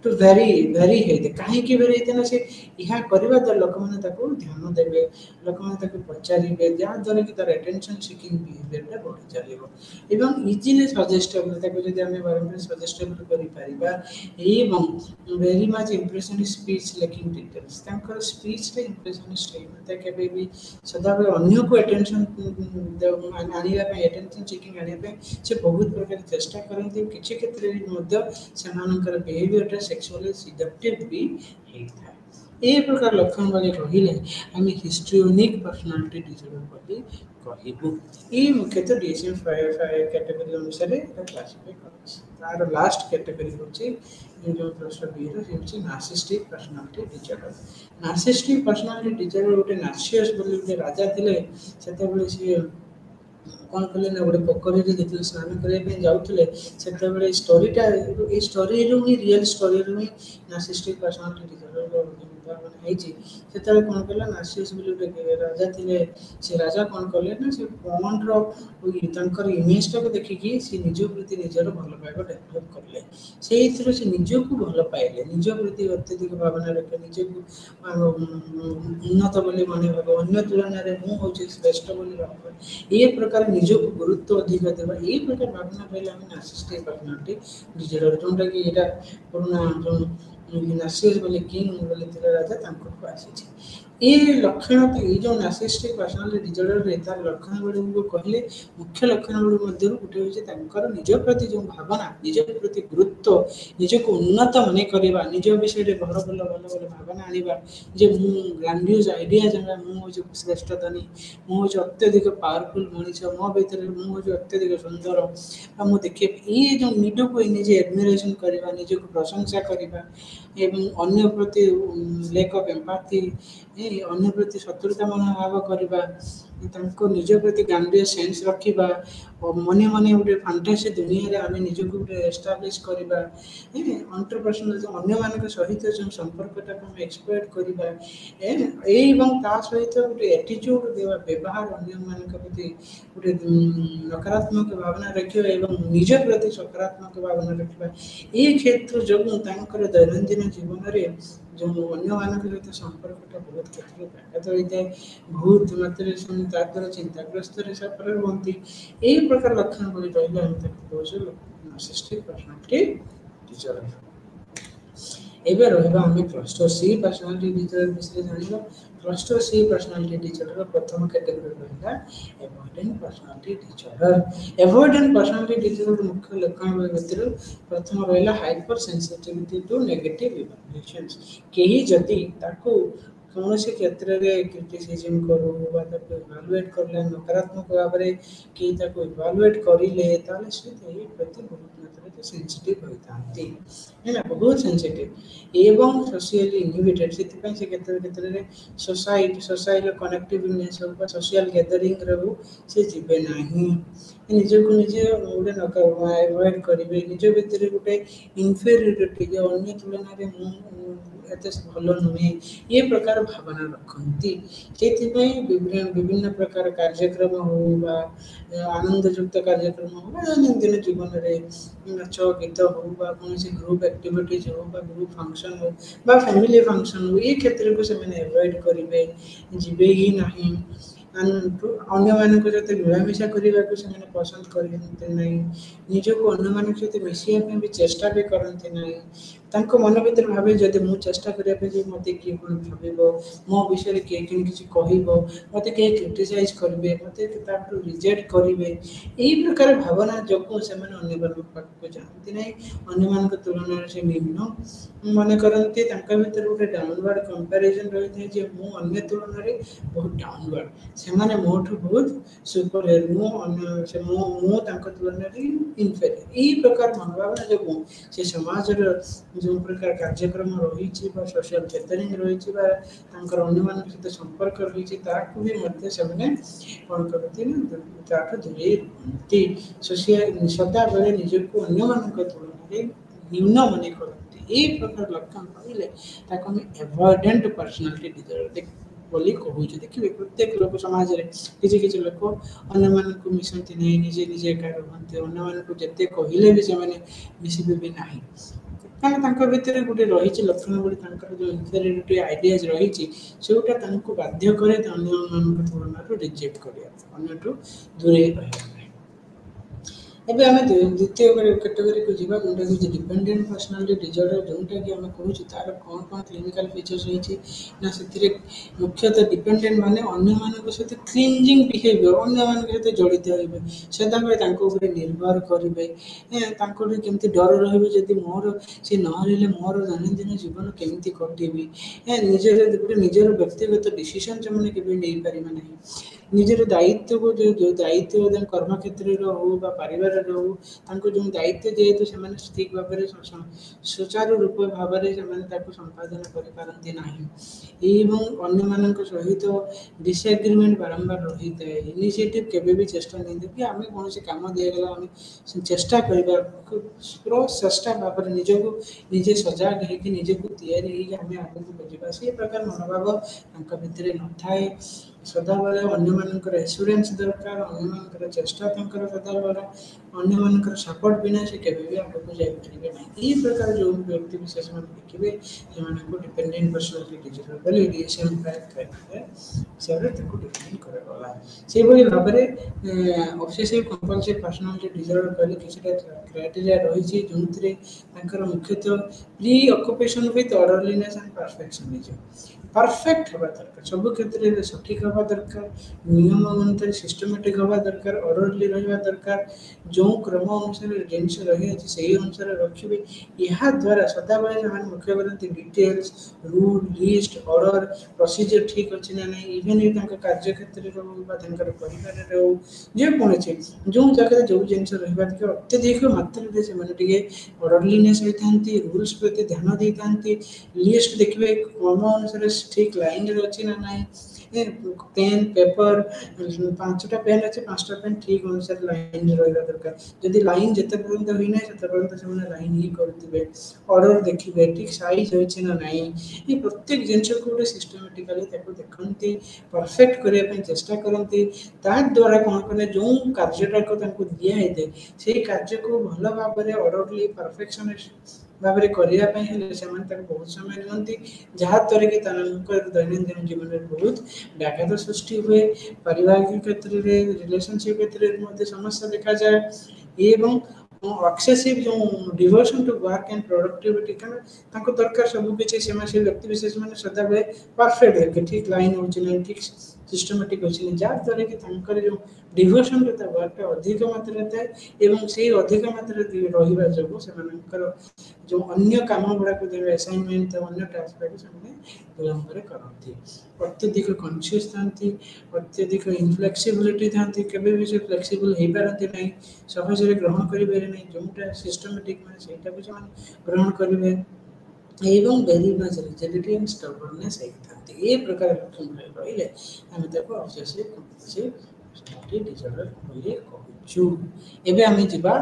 टू वेरी वेरी है कहीं की वेरी ना से यह करबा द लोक माने ताको ध्यान देबे लोक माने ताको पचारिबे जा द्वारा कि तार अटेंशन सीकिंग बिहेवियर बढ़ी चलिबो एवं इजीली सजेस्टेबल ताको जदि हमें बारंबार सजेस्टेबल करि परिबा एवं वेरी मच इंप्रेशन स्पीच लेकिन डिटेल्स तांकर स्पीच रे इंप्रेशन स्टेटमेंट केबे भी सदा बेले अन्य को अटेंशन आनिबा पे अटेंशन सीकिंग आनिबा पे से बहुत प्रकार चेष्टा करନ୍ତି किछि क्षेत्र रे मध्य सेमानकर बिहेवियर रे सेक्सुअली सिडक्टिव भी हेता ए प्रकार लक्षण वाले रहिले आम हिस्ट्रियोनिक पर्सनालिटी डिसऑर्डर बोली कहबू ए मुख्यतः DSM-5 कैटेगरी अनुसार क्लासिफाई करछि तार लास्ट कैटेगरी होछि जो प्रश्न बी रो होछि narcissistic personality disorder narcissistic personality disorder गोटे नार्सियस बोली गोटे राजा थिले सेते बेले से कौन कले ना गोटे पोखरी रे जेते स्नान करे पे जाउतले सेते बेले स्टोरीटा ए स्टोरी रो ही रियल स्टोरी रो ही नार्सिसिस्टिक पर्सनालिटी डिसऑर्डर ହେଇଛି ସେତେବେଳେ କଣ କଲା ନାର୍ସିୟସ୍ ବୋଲି ଗୋଟେ ରାଜା ଥିଲେ ସେ ରାଜା କଣ କଲେ ନା ସେ ପଣ୍ଡର ତାଙ୍କର ଇମେଜଟାକୁ ଦେଖିକି ସେ ନିଜ ପ୍ରତି ନିଜର ଭଲ ପାଇବା ଡେଭଲପ କଲେ ସେଇଥିରୁ ସେ ନିଜକୁ ଭଲ ପାଇଲେ ନିଜ ପ୍ରତି ଅତ୍ୟଧିକ ଭାବନା ରଖେ ନିଜକୁ ଉନ୍ନତ ବୋଲି ମନେ ଭାବ ଅନ୍ୟ ତୁଳନାରେ ମୁଁ ହେଉଛି ଶ୍ରେଷ୍ଠ ବୋଲି ଭାବ ଏ ପ୍ରକାର ନିଜକୁ ଗୁରୁତ୍ୱ ଅଧିକ ଦେବା ଏ ପ୍ରକାର ଭାବନା ପାଇଲେ ଆମେ ନାର୍ସିସିଷ୍ଟିକ୍ ପର୍ସନାଲିଟି ଡିସଅର୍ଡର ଯୋଉଟାକି ଏଇଟା ପୁରୁଣା ଯୋଉ नार्सिसिस बोले किंग बोले तेरे राजा तांको आसी ए लक्षण तो ये जो नार्सिसिस्टिक पर्सनालिटी डिसऑर्डर रे तार लक्षण गुडी को कहले मुख्य लक्षण गुडी मध्य गुटे होचे तांकर निज प्रति जो भावना निज प्रति गुरुत्व निज को उन्नत मने करबा निज विषय रे घर भल भल भल भावना आनिबा जे मु ग्रैंडियस आइडिया जंगा मु होचे श्रेष्ठ धनी मु होचे अत्यधिक पावरफुल मनीष मो भीतर मु होचे अत्यधिक सुंदर आ मु देखे ए जो निज को निजे एडमिरेशन करबा निज को प्रशंसा करबा एवं अन्य प्रति लेक ऑफ एम्पैथी अन्य प्रति शत्रुता मनोभाव करबा तांको निज प्रति गांधी सेंस रखिबा और मने मने गोटे फैंटासी दुनिया रे आमे निज को गोटे एस्टैब्लिश करबा अंतरपर्सनल अन्य मानक सहित जो संपर्कटा को एक्सप्लोर करबा एवं ता सहित गोटे एटीट्यूड देवा व्यवहार अन्य मानक प्रति गोटे नकारात्मक भावना रखिबा एवं निज प्रति सकारात्मक भावना रखिबा ए क्षेत्र जो तांकर दैनंदिन जीवन रे जो अन्य मानक सहित संपर्कटा बहुत क्षेत्र व्याघात होता है बहुत मात्रा से चिंताग्रस्त रे सफर होती यही प्रकार लक्षण बोली रही हम नार्सिसिस्टिक पर्सनालिटी डिसऑर्डर एबे रहबा हम क्लस्टर सी पर्सनालिटी डिसऑर्डर विषय जानिबा क्लस्टर सी पर्सनालिटी डिसऑर्डर प्रथम कैटेगरी रहला avoidant personality disorder avoidant personality disorder मुख्य लक्षण भितर प्रथम रहला hypersensitivity to negative evaluations केही जति ताको कौन से क्षेत्र रे क्रिटिसिज्म करू बा ताको इवैल्यूएट करले नकारात्मक भाव रे कि ताको इवैल्यूएट करिले ताले से एही प्रति बहुत मात्रा सेंसिटिव होइतांती है ना बहुत सेंसिटिव एवं सोशली इनहिबिटेड से से क्षेत्र रे सोसाइटी कनेक्टिवनेस हो सोशल गैदरिंग रहू से जीवे नाही निज को निजे गोटे नकार अवॉइड करिवे निज भीतर गोटे इन्फेरियोरिटी जो अन्य तुलना रे एते भलो नुहे ये प्रकार भावना रखती से विभिन्न प्रकार कार्यक्रम हो आनंद युक्त कार्यक्रम हो दैनंदिन जीवन में नाच गीत हो कौन ग्रुप एक्टिविटीज हो ग्रुप फंक्शन हो फैमिली फंक्शन हो ये क्षेत्र को से अवॉइड करेंगे जीवे ही नहीं अन्य मानक सहित मिलामिशा करने को पसंद करते ना निज को अन्य मान सहित मिसाइया भी चेष्टा भी करते ना तांको मन भीतर भावे जदि मु चेष्टा करिया पे जे मते की कोन भाबिबो मो विषय रे के किछि कहिबो मते के क्रिटिसाइज करबे मते तापर रिजेक्ट करिवे एही प्रकार भावना जको से माने अन्य मान पाक को जानती नै अन्य मान के तुलना रे से निम्न माने करंती तांका भीतर गोटे डाउनवर्ड कंपैरिजन रहिथे जे मु अन्य तुलना रे बहुत डाउनवर्ड से माने मोठु बहुत सुपरियर मु अन्य से मु तांका तुलना रे इनफेरियर एही प्रकार मनोभावना जको से समाज रे जो प्रकार कार्यक्रम रही सोशल गैदरिंग रही अन्य मान सहित संपर्क रही भी मध्य से कौन करती ना दूरे रुहती सदा बेले निजक अन्य मान तुलन न्यून मन करती এই ପ୍ରକାର ଲକ୍ଷଣ ରହିଲେ ତାକୁ ଆମେ ଏଭଏଡେଣ୍ଟ ପର୍ସନାଲିଟି ଡିଜର୍ଡର ବୋଲି କହୁଛୁ। ଦେଖିବେ ପ୍ରତ୍ୟେକ ଲୋକ ସମାଜରେ କିଛି କିଛି ଲୋକ ଅନ୍ୟମାନଙ୍କୁ ମିଶନ୍ତି ନାହିଁ, ନିଜେ ନିଜେ ଏକା ରୁହନ୍ତି, ଅନ୍ୟମାନଙ୍କୁ ଯେତେ କହିଲେ ବି ସେମାନେ ମିଶିବେ ବି ନାହିଁ। କାରଣ ତାଙ୍କ ଭିତରେ ଗୋଟେ ରହିଛି ଲକ୍ଷଣ, ଗୋଟେ ତାଙ୍କର ଯେଉଁ ଇନଫେରିୟରିଟି ଆଇଡ଼ିଆଜ ରହିଛି, ସେଗୁଟା ତାଙ୍କୁ ବାଧ୍ୟ କରେ ଅନ୍ୟମାନଙ୍କ ତୁଳନାରୁ ରିଜେକ୍ଟ କରିବା, ଅନ୍ୟଠୁ ଦୂରେଇ ରହିବା ପାଇଁ। ଏବେ ଆମେ ଦ୍ୱିତୀୟ କାଟେଗୋରୀକୁ ଯିବା, ଯେଉଁଟାକି ହେଉଛି ଡିପେଣ୍ଡେଣ୍ଟ ପର୍ସନାଲିଟି ଡିଜର୍ଡର, ଯେଉଁଟାକି ଆମେ କହୁଛୁ ତାର କ'ଣ କ'ଣ କ୍ଲିନିକାଲ ଫିଚର୍ସ ରହିଛି ନା ସେଥିରେ ମୁଖ୍ୟତଃ ଡିପେଣ୍ଡେଣ୍ଟ ମାନେ ଅନ୍ୟମାନଙ୍କ ସହିତ କ୍ଲିଞ୍ଜିଂ ବିହେଭିଅର, ଅନ୍ୟମାନଙ୍କ ସହିତ ଜଡ଼ିତ ହେବେ, ସଦାବେଳେ ତାଙ୍କ ଉପରେ ନିର୍ଭର କରିବେ, ତାଙ୍କର କେମିତି ଡର ରହିବ ଯଦି ମୋର ସେ ନହେଲେ ମୋର ଦୈନନ୍ଦିନ ଜୀବନ କେମିତି କଟିବି, ନିଜର ବ୍ୟକ୍ତିଗତ ଡିସିସନ୍ ସେମାନେ କେବେ ନେଇପାରିବେ ନାହିଁ। ନିଜର ଦାୟିତ୍ୱକୁ ଯେଉଁ ଦାୟିତ୍ୱ କର୍ମକ୍ଷେତ୍ରରେ ହେଉ ବା ପାରିବାରରେ ହେଉ, ତାଙ୍କୁ ଯେଉଁ ଦାୟିତ୍ୱ ଯେହେତୁ ସେମାନେ ଠିକ୍ ଭାବରେ ସୁଚାରୁ ରୂପ ଭାବରେ ସେମାନେ ତାକୁ ସମ୍ପାଦନ କରିପାରନ୍ତି ନାହିଁ ଏବଂ ଅନ୍ୟମାନଙ୍କ ସହିତ ଡିସଏଗ୍ରିମେଣ୍ଟ ବାରମ୍ବାର ରହିଥାଏ। ଇନିସିଏଟିଭ୍ କେବେ ବି ଚେଷ୍ଟା ନିଅନ୍ତି କି ଆମେ କୌଣସି କାମ ଦିଆଗଲା ଆମେ ଚେଷ୍ଟା କରିବା, ପ୍ରଚେଷ୍ଟା ଭାବରେ ନିଜକୁ ନିଜେ ସଜାଗ ହେଇକି ନିଜକୁ ତିଆରି ହେଇକି ଆମେ ଆଗକୁ ବଢ଼ିବା, ସେହି ପ୍ରକାର ମନୋଭାବ ତାଙ୍କ ଭିତରେ ନଥାଏ। ସଦାବେଳେ ଅନ୍ୟମାନଙ୍କର ଏସୁରାନ୍ସ ଦରକାର, ଅନ୍ୟମାନଙ୍କର ଚେଷ୍ଟା ତାଙ୍କର ସଦାବେଳେ, ଅନ୍ୟମାନଙ୍କର ସପୋର୍ଟ ବିନା ସେ କେବେ ବି ଆଗକୁ ଯାଇପାରିବେ ନାହିଁ। ଏହି ପ୍ରକାର ଯେଉଁ ବ୍ୟକ୍ତି ବିଶେଷମାନେ ଦେଖିବେ ସେମାନଙ୍କୁ ଡିପେଣ୍ଡେଣ୍ଟ ପର୍ସନାଲିଟି ଡିଜର୍ଡର ବୋଲି DSM-5 କ୍ରାଇଟେରିଆ ହିସାବରେ ତାକୁ ଡିଫାଇନ୍ କରାଗଲା। ସେହିଭଳି ଭାବରେ ଅବସେସିଭ୍ କମ୍ପଲସିଭ୍ ପର୍ସନାଲିଟି ଡିଜର୍ଡର କହିଲେ କିଛିଟା କ୍ରାଇଟେରିଆ ରହିଛି, ଯେଉଁଥିରେ ତାଙ୍କର ମୁଖ୍ୟତଃ preoccupation with orderliness and perfectionism, perfect ହେବା ଦରକାର, ସବୁ କ୍ଷେତ୍ରରେ ସଠିକ୍ ହେବା ଦରକାର, ନିୟମ ଅନୁସାରେ ସିଷ୍ଟମେଟିକ୍ ହେବା ଦରକାର, ଅର୍ଡରଲି ରହିବା ଦରକାର, ଯେଉଁ କ୍ରମ ଅନୁସାରେ ଜିନିଷ ରହିଅଛି ସେହି ଅନୁସାରେ ରଖିବେ। ଏହାଦ୍ୱାରା ସଦାବେଳେ ସେମାନେ ମୁଖ୍ୟ କରନ୍ତି details, rule, list, order, procedure ଠିକ୍ ଅଛି ନା ନାହିଁ, ଇଭେନ୍ ବି ତାଙ୍କ କାର୍ଯ୍ୟକ୍ଷେତ୍ରରେ ହେଉ ବା ତାଙ୍କର ପରିବାରରେ ହେଉ, ଯେକୌଣସି ଯେଉଁ ଜାଗାରେ ଯେଉଁ ଜିନିଷ ରହିବା ଦରକାର ଅତ୍ୟଧିକ ମାତ୍ରାରେ ସେମାନେ ଟିକେ ଅର୍ଡରଲିନେସ୍ ହୋଇଥାନ୍ତି, ରୁଲ୍ସ ପ୍ରତି ଧ୍ୟାନ ଦେଇଥାନ୍ତି। ଲିଷ୍ଟ ଦେଖିବେ କ୍ରମ ଅନୁସାରେ ଠିକ୍ ଲାଇନରେ ଅଛି ନା ନାହିଁ, ପେନ୍ ପେପର 5ଟା ପେନ୍ ଅଛି, 5ଟା ପେନ୍ ଠିକ୍ ଅନୁସାରେ ଲାଇନରେ ରହିବା ଦରକାର, ଯଦି ଲାଇନ୍ ଯେତେ ପର୍ଯ୍ୟନ୍ତ ହୋଇନାହିଁ ସେତେ ପର୍ଯ୍ୟନ୍ତ ସେମାନେ ଲାଇନ୍ ହିଁ କରୁଥିବେ। ଅର୍ଡର ଦେଖିବେ ଠିକ୍ ସାଇଜ୍ ହୋଇଛି ନା ନାହିଁ, ଏ ପ୍ରତ୍ୟେକ ଜିନିଷକୁ ଗୋଟେ ସିଷ୍ଟମେଟିକାଲି ତାକୁ ଦେଖନ୍ତି, ପରଫେକ୍ଟ କରିବା ପାଇଁ ଚେଷ୍ଟା କରନ୍ତି। ତାଦ୍ୱାରା କ'ଣ କଲେ ଯେଉଁ କାର୍ଯ୍ୟଟାକୁ ତାଙ୍କୁ ଦିଆହେଇଥାଏ ସେହି କାର୍ଯ୍ୟକୁ ଭଲ ଭାବରେ ଅର୍ଡରଲି ପରଫେକ୍ସନିଷ୍ଟ ଭାବରେ କରିବା ପାଇଁ ହେଲେ ସେମାନେ ତାକୁ ବହୁତ ସମୟ ନିଅନ୍ତି, ଯାହାଦ୍ୱାରା କି ତାଙ୍କର ଦୈନନ୍ଦିନ ଜୀବନରେ ବହୁତ ବ୍ୟାଘାତ ସୃଷ୍ଟି ହୁଏ। ପାରିବାରିକ କ୍ଷେତ୍ରରେ, ରିଲେସନସିପ୍ କ୍ଷେତ୍ରରେ ମଧ୍ୟ ସମସ୍ୟା ଦେଖାଯାଏ ଏବଂ ଏକ୍ସେସିଭ୍ ଯେଉଁ devotion to work and productivity, କାରଣ ତାଙ୍କୁ ଦରକାର ସବୁକିଛି, ସେମାନେ ସେ ବ୍ୟକ୍ତି ବିଶେଷ ମାନେ ସଦାବେଳେ ପରଫେକ୍ଟ ଦେଖେ, ଠିକ୍ ଲାଇନ୍ ହେଉଛି ନାହିଁ, ଠିକ୍ ସିଷ୍ଟମେଟିକ୍ ଅଛି ନାହିଁ, ଯାହାଦ୍ୱାରା କି ତାଙ୍କର ଯେଉଁ ଡିଭୋସନ୍ ଟୁ ଦ ୱାର୍କଟା ଅଧିକ ମାତ୍ରାରେ ଥାଏ ଏବଂ ସେଇ ଅଧିକ ମାତ୍ରାରେ ରହିବା ଯୋଗୁଁ ସେମାନଙ୍କର ଯେଉଁ ଅନ୍ୟ କାମ ଗୁଡ଼ାକୁ ଦେବେ ଆସାଇନମେଣ୍ଟ, ଅନ୍ୟ ଟାସ୍କ ଗୁଡ଼ାକୁ ସେମାନେ ବିଳମ୍ବରେ କରନ୍ତି, ଅତ୍ୟଧିକ କନସିୟସ୍ ଥାନ୍ତି, ଅତ୍ୟଧିକ ଇନଫ୍ଲେକ୍ସିବିଲିଟି ଥାନ୍ତି, କେବେ ବି ସେ ଫ୍ଲେକ୍ସିବଲ୍ ହେଇପାରନ୍ତି ନାହିଁ, ସହଜରେ ଗ୍ରହଣ କରିପାରିବେ ନାହିଁ, ଯେଉଁଟା ସିଷ୍ଟମେଟିକ୍ ମାନେ ସେଇଟାକୁ ସେମାନେ ଗ୍ରହଣ କରିବେ ଏବଂ ଭେରି ମଚ୍ ରିଜିଡିଟି ଆଣ୍ଡ ଷ୍ଟବର୍ନନେସ୍ ହେଇଥାନ୍ତି। ଏ ପ୍ରକାର ଲକ୍ଷଣ ରହିଲେ ଆମେ ତାକୁ ଅବସେସିଭ୍ କମ୍ପଲସିଭ୍ ପର୍ସନାଲିଟି ଡିଜର୍ଡର ବୋଲି କହୁଛୁ। ଏବେ ଆମେ ଯିବା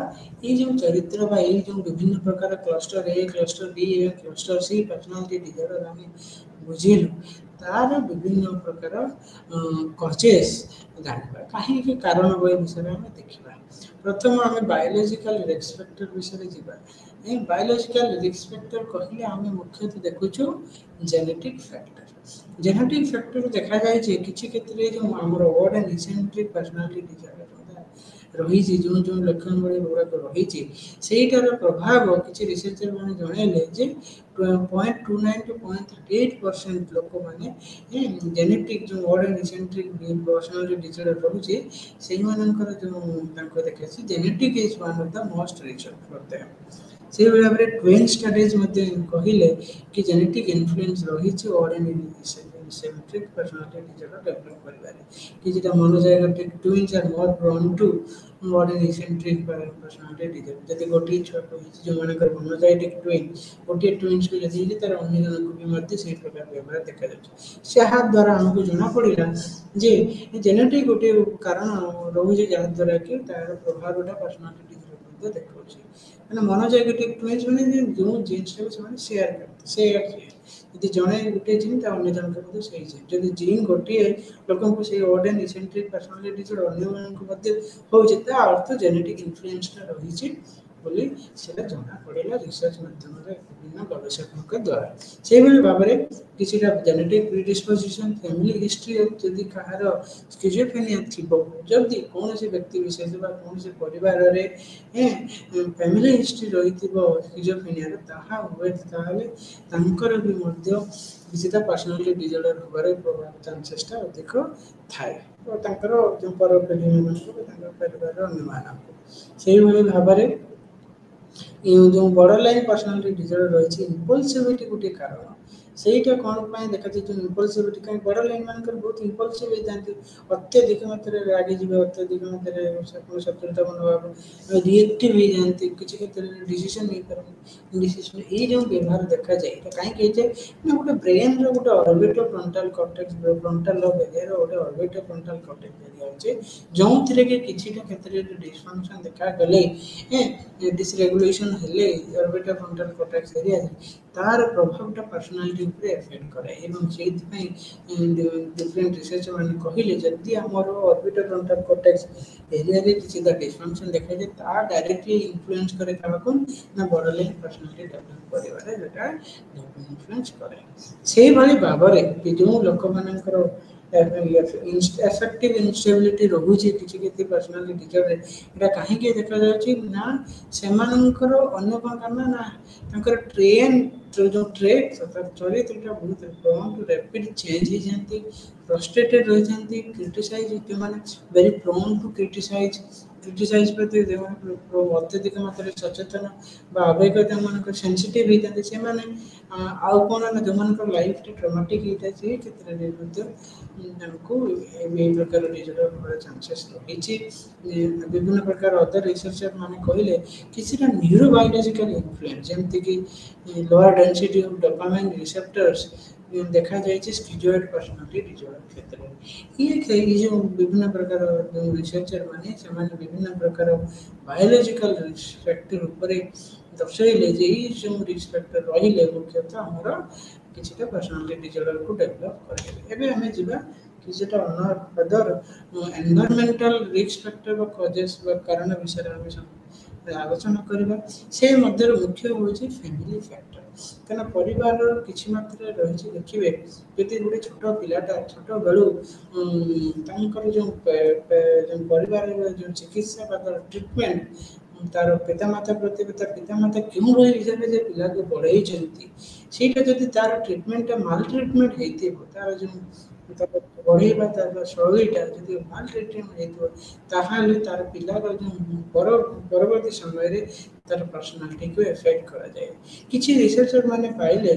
ଏଇ ଯେଉଁ ଚରିତ୍ର ବା ଏଇ ଯେଉଁ ବିଭିନ୍ନ ପ୍ରକାର କ୍ଲଷ୍ଟର A, କ୍ଲଷ୍ଟର B ଏବଂ କ୍ଲଷ୍ଟର C ପର୍ସନାଲିଟି ଡିଜର୍ଡର ଆମେ ବୁଝିଲୁ, ତାର ବିଭିନ୍ନ ପ୍ରକାର କଜେସ୍ ଜାଣିବା, କାହିଁକି କାରଣ ବହି ବିଷୟରେ ଆମେ ଦେଖିବା। ପ୍ରଥମ ଆମେ ବାୟୋଲୋଜିକାଲ ରିସ୍କ ଫ୍ୟାକ୍ଟର ବିଷୟରେ ଯିବା। ବାୟୋଲୋଜିକାଲ ରିସ୍କ ଫ୍ୟାକ୍ଟର କହିଲେ ଆମେ ମୁଖ୍ୟତଃ ଦେଖୁଛୁ ଜେନେଟିକ୍ ଫ୍ୟାକ୍ଟର। ଜେନେଟିକ୍ ଫ୍ୟାକ୍ଟର ଦେଖାଯାଇଛି କିଛି କ୍ଷେତ୍ରରେ ଯେଉଁ ଆମର odd and eccentric personality disorder ରହିଛି, ଯେଉଁ ଯେଉଁ ଲକ୍ଷଣ ଗୁଡ଼ାକ ରହିଛି ସେଇଟାର ପ୍ରଭାବ କିଛି ରିସର୍ଚ୍ଚର ମାନେ ଜଣାଇଲେ ଯେ 0.29 to 0.38% ଲୋକମାନେ ଜେନେଟିକ୍ ଯେଉଁ odd and eccentric personality disorder ରହୁଛି ସେଇମାନଙ୍କର ଯେଉଁ ତାଙ୍କୁ ଦେଖାଯାଇଛି genetic is one of the most reason for them. ସେଇଭଳି ଭାବରେ ଟ୍ୱିନ୍ ଷ୍ଟଡିଜ୍ ମଧ୍ୟ କହିଲେ କି ଜେନେଟିକ୍ ଇନଫ୍ଲୁଏନ୍ସ ରହିଛି odd and eccentric personality disorder develop କରିବାରେ। କିଛିଟା monozygotic twins are more prone to odd and eccentric personality disorder. ଯଦି ଗୋଟିଏ ଛୁଆକୁ ହେଇଛି ଯେଉଁମାନଙ୍କର ମୋନୋଜାଇଗୋଟିକ୍ ଟ୍ୱିନ୍, ଗୋଟିଏ ଟ୍ୱିନ୍ସକୁ ଯଦି ହେଇଛି ତାର ଅନ୍ୟ ଜଣଙ୍କୁ ବି ମଧ୍ୟ ସେହି ପ୍ରକାର ବ୍ୟବହାର ଦେଖାଯାଉଛି। ଯାହା ଦ୍ୱାରା ଆମକୁ ଜଣାପଡ଼ିଲା ଯେ ଜେନେଟିକ୍ ଗୋଟିଏ କାରଣ ରହୁଛି ଯାହାଦ୍ୱାରା କି ତାର ପ୍ରଭାବଟା ପର୍ସନାଲିଟି ଡିଜର୍ଡର ମଧ୍ୟ ଦେଖାଉଛି। ମାନେ ମନୋଜୈଗଟିକ ଟୁଇନ୍ସ ମାନେ ଯେଉଁ ଜିନିଷକୁ ସେମାନେ ସେୟାର କରନ୍ତି ସେୟାର ଯଦି ଜଣେ ଗୋଟେ ଜିନ୍ ତା ଅନ୍ୟ ଜଣଙ୍କ ମଧ୍ୟ ସେଇ ଜିନ୍ ଯଦି ଜିନ୍ ଗୋଟିଏ ଲୋକଙ୍କୁ ସେଇ ଅଡ୍ ଆଣ୍ଡ ଇସେଣ୍ଟ୍ରିକ୍ ପର୍ସନାଲିଟି ଯୋଉ ଅନ୍ୟମାନଙ୍କୁ ମଧ୍ୟ ହେଉଛି ତା ଅର୍ଥ ଜେନେଟିକ୍ ଇନଫ୍ଲୁଏନ୍ସଟା ରହିଛି ବୋଲି ସେଟା ଜଣାପଡ଼ିଲା ରିସର୍ଚ୍ଚ ମାଧ୍ୟମରେ ବିଭିନ୍ନ ଗବେଷକଙ୍କ ଦ୍ୱାରା। ସେଇଭଳି ଭାବରେ କିଛିଟା ଜେନେଟିକ୍ ପ୍ରିଡିସ୍ପୋଜିସନ୍ ଫ୍ୟାମିଲି ହିଷ୍ଟ୍ରି ଯଦି କାହାର ସ୍କିଜୋଫ୍ରେନିଆ ଥିବ ଯଦି କୌଣସି ବ୍ୟକ୍ତି ବିଶେଷ ବା କୌଣସି ପରିବାରରେ ଫ୍ୟାମିଲି ହିଷ୍ଟ୍ରି ରହିଥିବ ସ୍କିଜୋଫ୍ରେନିଆର ତାହା ହୁଏ ତାହେଲେ ତାଙ୍କର ବି ମଧ୍ୟ କିଛିଟା ପର୍ସନାଲିଟି ଡିଜର୍ଡର ହେବାର ଚାନ୍ସେସଟା ଅଧିକ ଥାଏ ତାଙ୍କର ଯେଉଁ ପରପିଢ଼ିମାନଙ୍କୁ ତାଙ୍କର ପରିବାରର ଅନ୍ୟମାନଙ୍କୁ ସେଇଭଳି ଭାବରେ ଯେଉଁ ବର୍ଡର ଲାଇନ୍ ପର୍ସନାଲିଟି ଡିଜର୍ଡର ରହିଛି ଇମ୍ପଲସିଭିଟି ଗୋଟେ କାରଣ ସେଇଟା କ'ଣ ପାଇଁ ଦେଖାଯାଉଛି ଯେଉଁ ଇମ୍ପଲସିଭିଟି କାହିଁ ବର୍ଡର ଲାଇନ୍ ମାନଙ୍କର ବହୁତ ଇମ୍ପଲସିଭ୍ ହେଇଯାନ୍ତି ଅତ୍ୟଧିକ ମାତ୍ରାରେ ରାଗିଯିବେ ଅତ୍ୟଧିକ ମାତ୍ରାରେ ଶତ୍ରୁତା ମନୋଭାବ ରିଏକ୍ଟିଭ୍ ହେଇଯାଆନ୍ତି କିଛି କ୍ଷେତ୍ରରେ ଡିସିସନ୍ ନେଇପାରନ୍ତି ଡିସିସନ୍ ଏଇ ଯେଉଁ ବ୍ୟବହାର ଦେଖାଯାଏ ଏଇଟା କାହିଁକି ହେଇଯାଏ ନା ଗୋଟେ ବ୍ରେନ୍ର ଗୋଟେ ଅର୍ବିଟୋ ଫ୍ରଣ୍ଟାଲ କର୍ଟେକ୍ସ ଫ୍ରଣ୍ଟାଲ ଲବ୍ ଏରିଆର ଗୋଟେ ଅର୍ବିଟୋ ଫ୍ରଣ୍ଟାଲ କର୍ଟେକ୍ସ ଏରିଆ ଅଛି ଯେଉଁଥିରେ କି କିଛିଟା କ୍ଷେତ୍ରରେ ଡିସଫଙ୍କସନ୍ ଦେଖାଗଲେ ଡିସରେଗୁଲେସନ୍ ହେଲେ ଅର୍ବିଟୋ ଫ୍ରଣ୍ଟାଲ କର୍ଟେକ୍ସ ଏରିଆରେ ତାର ପ୍ରଭାବଟା ପର୍ସନାଲିଟି ଉପରେ ଏଫେକ୍ଟ କରେ ଏବଂ ସେଇଥିପାଇଁ ଡିଫରେଣ୍ଟ ରିସର୍ଚ୍ଚ ମାନେ କହିଲେ ଯଦି ଆମର ଅର୍ବିଟୋ ଫ୍ରଣ୍ଟାଲ କର୍ଟେକ୍ସ ଏରିଆରେ କିଛିଟା ଡିସଫଙ୍କସନ୍ ଦେଖାଯାଏ ତାହା ଡାଇରେକ୍ଟଲି ଇନଫ୍ଲୁଏନ୍ସ କରେ କାହାକୁ ନା ବର୍ଡର ଲାଇନ୍ ପର୍ସନାଲିଟି ଡେଭଲପ୍ କରିବାରେ ସେଟା ଇନଫ୍ଲୁଏନ୍ସ କରେ ସେଇଭଳି ଭାବରେ ଯେଉଁ ଲୋକମାନଙ୍କର ଏଫେକ୍ଟିଭ ଇନଷ୍ଟେବିଲିଟି ରହୁଛି କିଛି କିଛି ପର୍ସନାଲିଟି ଡିଜର୍ଡର ଏଇଟା କାହିଁକି ଦେଖାଯାଉଛି ନା ସେମାନଙ୍କର ଅନ୍ୟ କ'ଣ କାରଣ ନା ତାଙ୍କର ଯେଉଁ ଟ୍ରେଟ୍ ଚରିତ୍ରଟା ବହୁତ ରାପିଡ୍ ଚେଞ୍ଜ ହେଇଯାନ୍ତି ଫ୍ରଷ୍ଟ୍ରେଟେଡ୍ ରହିଥାନ୍ତି କ୍ରିଟିସାଇଜ୍ ଯେଉଁମାନେ ଭେରି ପ୍ରୋନ୍ ଟୁ କ୍ରିଟିସାଇଜ୍ ପ୍ରତି ଅତ୍ୟଧିକ ମାତ୍ରାରେ ସଚେତନ ବା ଆବେଗତା ମାନଙ୍କର ସେନ୍ସିଟିଭ୍ ହେଇଥାନ୍ତି ସେମାନେ ଆଉ କ'ଣ ନା ଯେଉଁମାନଙ୍କର ଲାଇଫ୍ରେ ଟ୍ରମାଟିକ୍ ହେଇଥାଏ ସେହି କ୍ଷେତ୍ରରେ ମଧ୍ୟ ତାଙ୍କୁ ଏହି ପ୍ରକାର ଡିଜର୍ଡର ହେବାର ଚାନ୍ସେସ୍ ରହିଛି ବିଭିନ୍ନ ପ୍ରକାର ଅଦର ରିସର୍ଚ୍ଚର ମାନେ କହିଲେ କିଛିଟା ନ୍ୟୁରୋବାୟୋଲୋଜିକାଲ ଇନଫ୍ଲୁଏନ୍ସ ଯେମିତିକି lower density of dopamine receptors ଦେଖାଯାଇଛି ସ୍କିଜୋଏଡ୍ ପର୍ସନାଲିଟି ଡିଜର୍ଡର କ୍ଷେତ୍ରରେ ଏଇ ଯେଉଁ ବିଭିନ୍ନ ପ୍ରକାର ଯେଉଁ ରିସର୍ଚ୍ଚର ମାନେ ସେମାନେ ବିଭିନ୍ନ ପ୍ରକାର ବାୟୋଲୋଜିକାଲ ରିସ୍କ ଫ୍ୟାକ୍ଟର ଉପରେ ଦର୍ଶାଇଲେ ଯେ ଏଇ ଯେଉଁ ରିସ୍କ ଫ୍ୟାକ୍ଟର ରହିଲେ ମୁଖ୍ୟତଃ ଆମର କିଛିଟା ପର୍ସନାଲିଟି ଡିଜର୍ଡରକୁ ଡେଭଲପ୍ କରିବେ ଏବେ ଆମେ ଯିବା କିଛିଟା ଅଦର ଏନଭାରମେଣ୍ଟାଲ ରିସ୍କ ଫ୍ୟାକ୍ଟର ବା କଜେସ୍ ବା କାରଣ ବିଷୟରେ ଆମେ ଆଲୋଚନା କରିବା ସେ ମଧ୍ୟରୁ ମୁଖ୍ୟ ହେଉଛି ଫ୍ୟାମିଲି ଫ୍ୟାକ୍ଟର କାରଣ ପରିବାରର କିଛି ମାତ୍ରାରେ ରହିଛି ଦେଖିବେ ଯଦି ଗୋଟେ ଛୋଟ ପିଲାଟା ଛୋଟ ବେଳୁ ତାଙ୍କର ଯେଉଁ ପରିବାରର ଯେଉଁ ଚିକିତ୍ସା ବା ତାର ଟ୍ରିଟମେଣ୍ଟ ତାର ପିତାମାତା ପ୍ରତି ତା ପିତାମାତା କେଉଁଭଳି ହିସାବରେ ଯେ ପିଲାକୁ ବଢ଼େଇଛନ୍ତି ସେଇଟା ଯଦି ତାର ଟ୍ରିଟମେଣ୍ଟଟା ମାଲ୍ ଟ୍ରିଟମେଣ୍ଟ ହେଇଥିବ ତାର ଯେଉଁ ବଢ଼େଇବା ତାର ଶୈଳୀଟା ଯଦି ମାଲ୍ ଟ୍ରିଟମେଣ୍ଟ ହେଇଥିବ ତାହେଲେ ତାର ପିଲାର ଯେଉଁ ପରବର୍ତ୍ତୀ ସମୟରେ ତାର ପର୍ସନାଲିଟିକୁ ଏଫେକ୍ଟ କରାଯାଏ କିଛି ରିସର୍ଚ୍ଚର ମାନେ ପାଇଲେ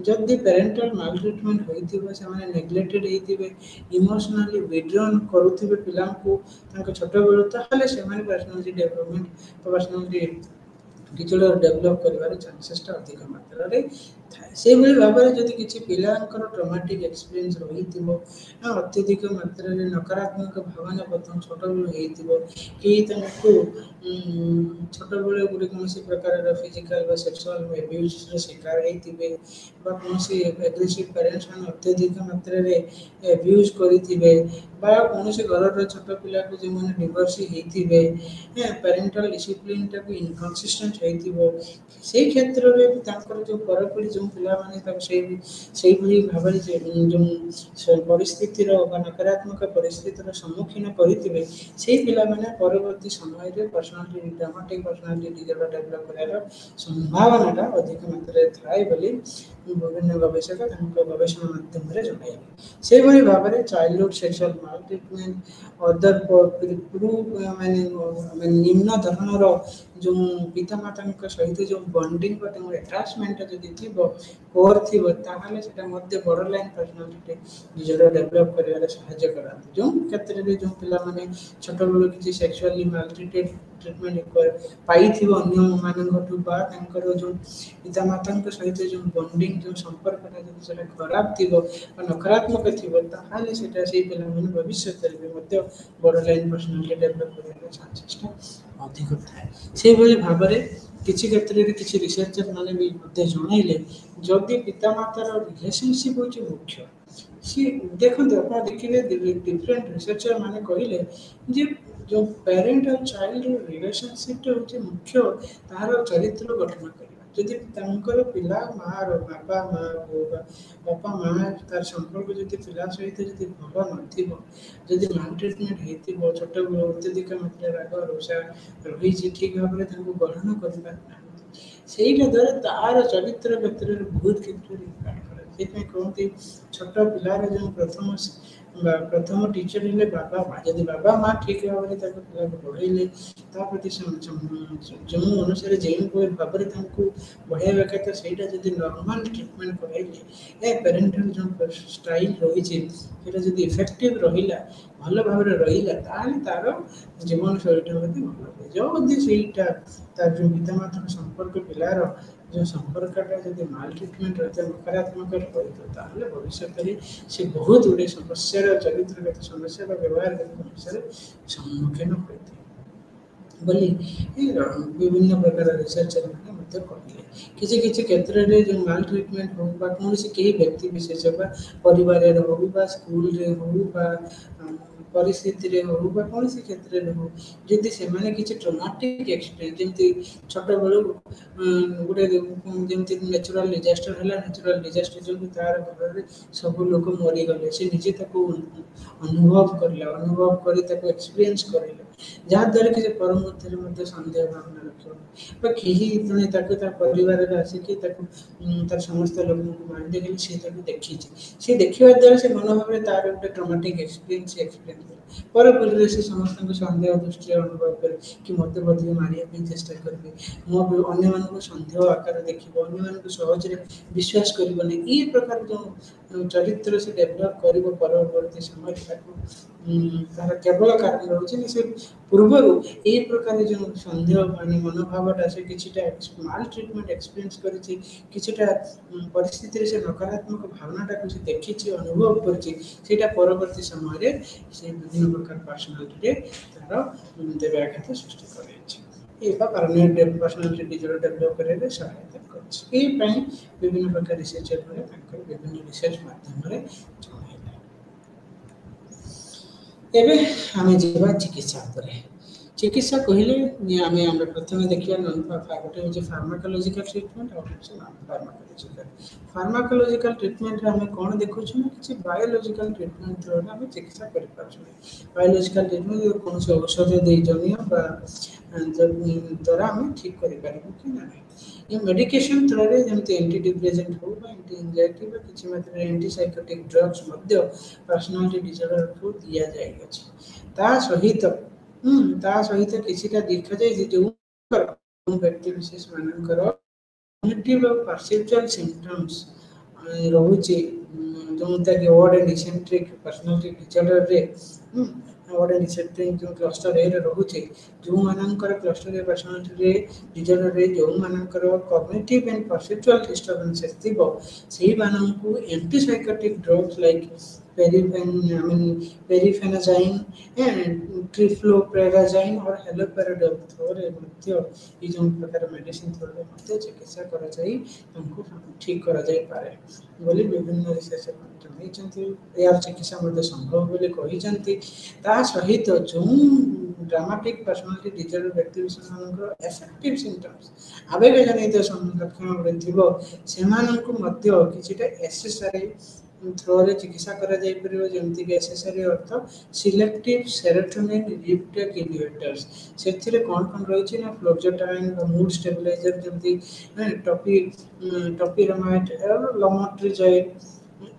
ଯଦି ପ୍ୟାରେଣ୍ଟାଲ ମାଲ୍ ଟ୍ରିଟମେଣ୍ଟ ହୋଇଥିବ ସେମାନେ ନେଗ୍ଲେକ୍ଟେଡ୍ ହେଇଥିବେ ଇମୋସନାଲି ୱିଡ୍ରନ୍ କରୁଥିବେ ପିଲାଙ୍କୁ ତାଙ୍କ ଛୋଟବେଳୁ ତାହେଲେ ସେମାନେ personality development personality disorder develop କରିବାର ଚାନ୍ସେସଟା ଅଧିକ ମାତ୍ରାରେ ଥାଏ ସେଇଭଳି ଭାବରେ ଯଦି କିଛି ପିଲାଙ୍କର ଟ୍ରମାଟିକ୍ ଏକ୍ସପିରିଏନ୍ସ ରହିଥିବ ଅତ୍ୟଧିକ ମାତ୍ରାରେ ନକାରାତ୍ମକ ଭାବନା ପ୍ରଥମ ଛୋଟବେଳୁ ହେଇଥିବ କି ତାଙ୍କୁ ଛୋଟବେଳେ ଗୋଟେ କୌଣସି ପ୍ରକାରର ଫିଜିକାଲ ବା ସେକ୍ସୁଆଲ ଆବ୍ୟୁଜର ଶିକାର ହେଇଥିବେ ବା କୌଣସି ଆଗ୍ରେସିଭ୍ ପ୍ୟାରେଣ୍ଟସ୍ ମାନେ ଅତ୍ୟଧିକ ମାତ୍ରାରେ ଆବ୍ୟୁଜ୍ କରିଥିବେ ବା କୌଣସି ଘରର ଛୋଟ ପିଲାକୁ ଯେଉଁମାନେ ଡିଭୋର୍ସ ହେଇଥିବେ ପ୍ୟାରେଣ୍ଟାଲ ଡିସିପ୍ଲିନଟାକୁ ଇନକନସିଷ୍ଟେଣ୍ଟ ହେଇଥିବ ସେଇ କ୍ଷେତ୍ରରେ ବି ତାଙ୍କର ଯେଉଁ ପରପିଢ଼ି ଯେଉଁ ପିଲାମାନେ ତାକୁ ସେଇଭଳି ଭାବରେ ଯେଉଁ ପରିସ୍ଥିତିର ବା ନକାରାତ୍ମକ ପରିସ୍ଥିତିର ସମ୍ମୁଖୀନ କରିଥିବେ ସେଇ ପିଲାମାନେ ପରବର୍ତ୍ତୀ ସମୟରେ personality dramatic personality disorder develop କରିବାର ସମ୍ଭାବନାଟା ଅଧିକ ମାତ୍ରାରେ ଥାଏ ବୋଲି ବିଭିନ୍ନ ଗବେଷକ ତାଙ୍କ ଗବେଷଣା ମାଧ୍ୟମରେ ଜଣାଇଲେ ସେହିଭଳି ଭାବରେ ଚାଇଲ୍ଡହୁଡ୍ ସେକ୍ସୁଆଲ ମାଲ୍ ଟ୍ରିଟମେଣ୍ଟ ଅଦର ମାନେ ନିମ୍ନ ଧରଣର ଯେଉଁ ପିତାମାତାଙ୍କ ସହିତ ଯେଉଁ ବଣ୍ଡିଂ ବା ତାଙ୍କର ଆଟାଚମେଣ୍ଟଟା ଯଦି ଥିବ କୋର୍ ଥିବ ତାହେଲେ ସେଇଟା ମଧ୍ୟ border line personality disorder develop କରିବାରେ ସାହାଯ୍ୟ କରନ୍ତି ଯେଉଁ କ୍ଷେତ୍ରରେ ଯେଉଁ ପିଲାମାନେ ଛୋଟବେଳୁ କିଛି ସେକ୍ସୁଆଲି ମାଲଟ୍ରିଟେଡ୍ ଟ୍ରିଟମେଣ୍ଟ ପାଇଥିବ ଅନ୍ୟମାନଙ୍କଠୁ ବା ତାଙ୍କର ଯେଉଁ ପିତାମାତାଙ୍କ ସହିତ ଯେଉଁ ବଣ୍ଡିଂ ଯେଉଁ ସମ୍ପର୍କଟା ଯଦି ସେଇଟା ଖରାପ ଥିବ ବା ନକାରାତ୍ମକ ଥିବ ତାହେଲେ ସେଇଟା ସେଇ ପିଲାମାନେ ଭବିଷ୍ୟତରେ ବି ମଧ୍ୟ ବର୍ଡର ଲାଇନ୍ ପର୍ସନାଲିଟି ଡେଭଲପ୍ କରିବାର ଚାନ୍ସେସଟା ଅଧିକ ଥାଏ ସେଇଭଳି ଭାବରେ किसी क्षेत्र में किसी रिसर्चर मैंने भी मते जणाइले जदि पितामातार रिलेशनशिप होची मुख्य सी देखो आप देखिए डिफरेंट रिसर्चर माने कहले जे जो पेरेंट और चाइल्ड रिलेशनशिप होची मुख्य तार चरित्र गठन करबा जदि तांकर पिला मार बापा माँ बापा माँ तार संपर्क जदि पिला सहित जदि भल नथिबो जदि माल ट्रीटमेंट हेतिबो छोट अत्यधिक मात्रा राग रोषा रही ठीक भाव में गठन कर ସେଇଟା ଦ୍ୱାରା ତାର ଚରିତ୍ର କ୍ଷେତ୍ରରେ ବହୁତ କ୍ଷେତ୍ରରେ ଇମ୍ପାକ୍ଟ କରେ ସେଥିପାଇଁ କହନ୍ତି ଛୋଟ ପିଲାର ଯେଉଁ ପ୍ରଥମ ଟିଚର ହେଲେ ବାବା ମା ଯଦି ବାବା ମା ଠିକ ଭାବରେ ତାଙ୍କ ପିଲାକୁ ପଢ଼େଇଲେ ତା ପ୍ରତି ଯେଉଁ ଅନୁସାରେ ଯେଉଁ ଭାବରେ ତାଙ୍କୁ ବଢ଼ାଇବା କଥା ସେଇଟା ଯଦି ନର୍ମାଲ ଟ୍ରିଟମେଣ୍ଟ କରାଇଲେ ଏ ପ୍ୟାରେଣ୍ଟାଲ ଯେଉଁ ଷ୍ଟାଇଲ ରହିଛି ସେଇଟା ଯଦି ଇଫେକ୍ଟିଭ ରହିଲା ଭଲ ଭାବରେ ରହିଲା ତାହେଲେ ତାର ଜୀବନଶୈଳୀଟା ମଧ୍ୟ ଭଲ ହୁଏ ଯଦି ସେଇଟା ତାର ଯେଉଁ ପିତାମାତାର ସମ୍ପର୍କ ପିଲାର ଯେଉଁ ସମ୍ପର୍କଟା ଯଦି ମାଲ ଟ୍ରିଟମେଣ୍ଟ ରହିଥାଏ ନକାରାତ୍ମକ ରହିଥାଏ ତାହେଲେ ଭବିଷ୍ୟତରେ ସେ ବହୁତ ଗୁଡ଼ିଏ ସମସ୍ୟାର ଚରିତ୍ରଗତ ସମସ୍ୟା ବା ବ୍ୟବହାରଗତ ସମସ୍ୟାର ସମ୍ମୁଖୀନ ହୋଇଥାଏ ବୋଲି ବିଭିନ୍ନ ପ୍ରକାର ରିସର୍ଚର ମାନେ ମଧ୍ୟ କହିଲେ କିଛି କିଛି କ୍ଷେତ୍ରରେ ଯେଉଁ ମାଲ ଟ୍ରିଟମେଣ୍ଟ ହଉ ବା କୌଣସି କେହି ବ୍ୟକ୍ତି ବିଶେଷ ବା ପରିବାରରେ ହଉ ବା ସ୍କୁଲରେ ହଉ ବା ପରିସ୍ଥିତିରେ ହଉ ବା କୌଣସି କ୍ଷେତ୍ରରେ ହଉ ଯଦି ସେମାନେ କିଛି ଟ୍ରମାଟିକ୍ ଏକ୍ସପିରିଏନ୍ସ ଯେମିତି ଛୋଟବେଳୁ ଗୋଟେ ଯେମିତି ନ୍ୟାଚୁରାଲ ଡିଜାଷ୍ଟର ହେଲା ନ୍ୟାଚୁରାଲ ଡିଜାଷ୍ଟର ଯୋଗୁଁ ତାର ଘରରେ ସବୁ ଲୋକ ମରିଗଲେ ସେ ନିଜେ ତାକୁ ଅନୁଭବ କରିଲା ଅନୁଭବ କରି ତାକୁ ଏକ୍ସପିରିଏନ୍ସ କରିଲା ଯାହାଦ୍ୱାରା କି ସେ ପର ମଧ୍ୟରେ ମଧ୍ୟ ସନ୍ଦେହ ଭାବନା ରଖିବ ବା କେହି ଜଣେ ତାକୁ ତା ପରିବାରରେ ଆସିକି ତାକୁ ତାର ସମସ୍ତ ଲୋକଙ୍କୁ ମାରି ଦେଇଗଲେ ସେ ତାକୁ ଦେଖିଛି ସେ ଦେଖିବା ଦ୍ୱାରା ସେ ମନୋଭାବରେ ତାର ଗୋଟେ ଟ୍ରମାଟିକ୍ ଏକ୍ସପିରିଏନ୍ସ କରେ ପରପରିରେ ସେ ସମସ୍ତଙ୍କୁ ସନ୍ଦେହ ଦୃଷ୍ଟିରେ ଅନୁଭବ କରେ କି ମୋତେ ମଧ୍ୟ ମାରିବା ପାଇଁ ଚେଷ୍ଟା କରିବେ ମୋ ଅନ୍ୟମାନଙ୍କୁ ସନ୍ଦେହ ଆକାର ଦେଖିବ ଅନ୍ୟମାନଙ୍କୁ ସହଜରେ ବିଶ୍ୱାସ କରିବନି ଏ ପ୍ରକାର ଯେଉଁ ଚରିତ୍ର ସେ ଡେଭଲପ୍ କରିବ ପରବର୍ତ୍ତୀ ସମୟରେ ତାକୁ ତାର କେବଳ କାରଣ ରହୁଛି ଯେ ସେ ପୂର୍ବରୁ ଏହି ପ୍ରକାର ଯେଉଁ ସନ୍ଦେହ ମାନେ ମନୋଭାବଟା ସେ କିଛିଟା ମାଲ ଟ୍ରିଟମେଣ୍ଟ ଏକ୍ସପିରିଏନ୍ସ କରିଛି କିଛିଟା ପରିସ୍ଥିତିରେ ସେ ନକାରାତ୍ମକ ଭାବନାଟାକୁ ସେ ଦେଖିଛି ଅନୁଭବ କରିଛି ସେଇଟା ପରବର୍ତ୍ତୀ ସମୟରେ ସେ ବିଭିନ୍ନ ପ୍ରକାର ପର୍ସନାଲିଟିରେ ତାର ବ୍ୟାଘାତ ସୃଷ୍ଟି କରାଯାଇଛି ଏବା ପର୍ସନାଲିଟି ଡିଜର୍ଡର ଡେଭଲପ୍ କରିବାରେ ସହାୟତା କରିଛି ଏଇପାଇଁ ବିଭିନ୍ନ ପ୍ରକାର ରିସର୍ଚର ମାନେ ତାଙ୍କର ବିଭିନ୍ନ ରିସର୍ଚ୍ଚ ମାଧ୍ୟମରେ ଜଣାଇଲେ ଏବେ ଆମେ ଯିବା ଚିକିତ୍ସା ଉପରେ ଚିକିତ୍ସା କହିଲେ ଆମେ ପ୍ରଥମେ ଦେଖିବା ଗୋଟେ ହେଉଛି ଫାର୍ମାକୋଲୋଜିକାଲ ଟ୍ରିଟମେଣ୍ଟ ଆଉ ହେଉଛି ଫାର୍ମାକୋଲୋଜିକାଲ ଟ୍ରିଟମେଣ୍ଟରେ ଆମେ କ'ଣ ଦେଖୁଛୁ ନା କିଛି ବାୟୋଲୋଜିକାଲ ଟ୍ରିଟମେଣ୍ଟ ଥ୍ରୋରେ ଆମେ ଚିକିତ୍ସା କରିପାରୁଛୁ ବାୟୋଲୋଜିକାଲ ଟ୍ରିଟମେଣ୍ଟ କୌଣସି ଔଷଧ ଦେଇ ଜମି ବା ଦ୍ୱାରା ଆମେ ଠିକ୍ କରିପାରିବୁ କି ନାହିଁ ଏ ମେଡିକେସନ ଥ୍ରୋରେ ଯେମିତି ଏଣ୍ଟି ଡିପ୍ରେସେଣ୍ଟ ହଉ ବା ଏଣ୍ଟି ଏଞ୍ଜାଇଟି ବା କିଛି ମାତ୍ରାରେ ଏଣ୍ଟିସାଇକୋଟିକ୍ ଡ୍ରଗ୍ସ ମଧ୍ୟ ପର୍ସନାଲିଟି ଡିସଅର୍ଡରକୁ ଦିଆଯାଇଅଛି ତା ସହିତ କିଛିଟା ଦେଖାଯାଇଛି ଯେଉଁ ବ୍ୟକ୍ତି ବିଶେଷ ମାନଙ୍କର କଗ୍ନିଟିଭ୍ ଆଉ ପରସେପ୍ଚୁଆଲ ସିମ୍ପଟମ୍ସ ରହୁଛି ଯେଉଁଟାକି ଅଡ୍ ଆଣ୍ଡ ଇସେଣ୍ଟ୍ରିକ୍ ପର୍ସନାଲିଟି ଡିସଅର୍ଡରରେ ଅଡ୍ ଆଣ୍ଡ ଇସେଣ୍ଟ୍ରିକ୍ ଯେଉଁ କ୍ଲଷ୍ଟର ଏରେ ରହୁଛି ଯେଉଁମାନଙ୍କର କ୍ଲଷ୍ଟର ଏ ପର୍ସନାଲିଟି ଡିସଅର୍ଡରରେ ଯେଉଁମାନଙ୍କର କଗ୍ନିଟିଭ୍ ଆଣ୍ଡ ପରସେପ୍ଚୁଆଲ ଡିଷ୍ଟର୍ବାନ୍ସେସ୍ ଥିବ ସେଇମାନଙ୍କୁ ଏଣ୍ଟିସାଇକୋଟିକ୍ ଡ୍ରଗ୍ସ ଲାଇକ୍ पेरिफेनाजाइन ट्रिफ्लोपेराजाइन और हेलोपेराडाइल थ्रोरे ମଧ୍ୟ এই ଯେଉଁ ପ୍ରକାର ମେଡିସିନ ଥ୍ରୋରେ ମଧ୍ୟ ଚିକିତ୍ସା କରାଯାଇ ତାଙ୍କୁ ଠିକ୍ କରାଯାଇପାରେ ବୋଲି ବିଭିନ୍ନ ରିସର୍ଚ୍ଚର ଜଣାଇଛନ୍ତି ଏହାର ଚିକିତ୍ସା ମଧ୍ୟ ସମ୍ଭବ ବୋଲି କହିଛନ୍ତି ତା ସହିତ ଯେଉଁ ଡ୍ରାମାଟିକ୍ ପର୍ସନାଲିଟି ଡିସଅର୍ଡର ବ୍ୟକ୍ତି ବିଶେଷମାନଙ୍କର ଏଫେକ୍ଟିଭ୍ ସିମ୍ପଟମ୍ସ ଆବେଗଜନିତ ଲକ୍ଷଣ ଥିବ ସେମାନଙ୍କୁ ମଧ୍ୟ କିଛିଟା ଏସେସରି ଥ୍ରୋରେ ଚିକିତ୍ସା କରାଯାଇପାରିବ ଯେମିତିକି ଏସେସରି ଅର୍ଥ ସିଲେକ୍ଟିଭ୍ ସେରୋଟୋନିନ୍ ରିପଟେକ୍ ଇନହିବିଟର୍ସ ସେଥିରେ କ'ଣ କ'ଣ ରହିଛି ନା ଫ୍ଲୋକ୍ସାଟାଇନ୍ ବା ମୁଡ୍ ଷ୍ଟେବିଲାଇଜର ଯେମିତି ଟପିରାମାଇଡ୍ ଲମୋଟ୍ରିଜାଇଡ୍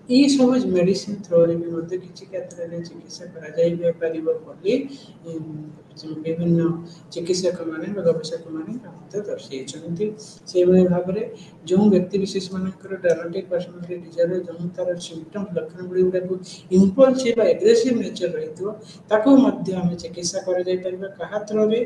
ଏଇସବୁ ମେଡିସିନ ଥ୍ରୋରେ ବି ମଧ୍ୟ କିଛି କ୍ଷେତ୍ରରେ ଚିକିତ୍ସା କରାଯାଇପାରିବ ବୋଲି ବିଭିନ୍ନ ଚିକିତ୍ସକମାନେ ବା ଗବେଷକମାନେ ମଧ୍ୟ ଦର୍ଶାଇଛନ୍ତି ସେହିଭଳି ଭାବରେ ଯେଉଁ ବ୍ୟକ୍ତି ବିଶେଷମାନଙ୍କର ଡ୍ରାମାଟିକ୍ ପର୍ସନାଲିଟି ଡିସଅର୍ଡର ଯେଉଁ ତାର ସିମ୍ପଟମ୍ ଲକ୍ଷଣ ଗୁଡ଼ିକୁ ଇମ୍ପଲସିଭ୍ ବା ଏଗ୍ରେସିଭ୍ ନେଚର ରହିଥିବ ତାକୁ ମଧ୍ୟ ଆମେ ଚିକିତ୍ସା କରାଯାଇପାରିବା କାହା ଥ୍ରୋରେ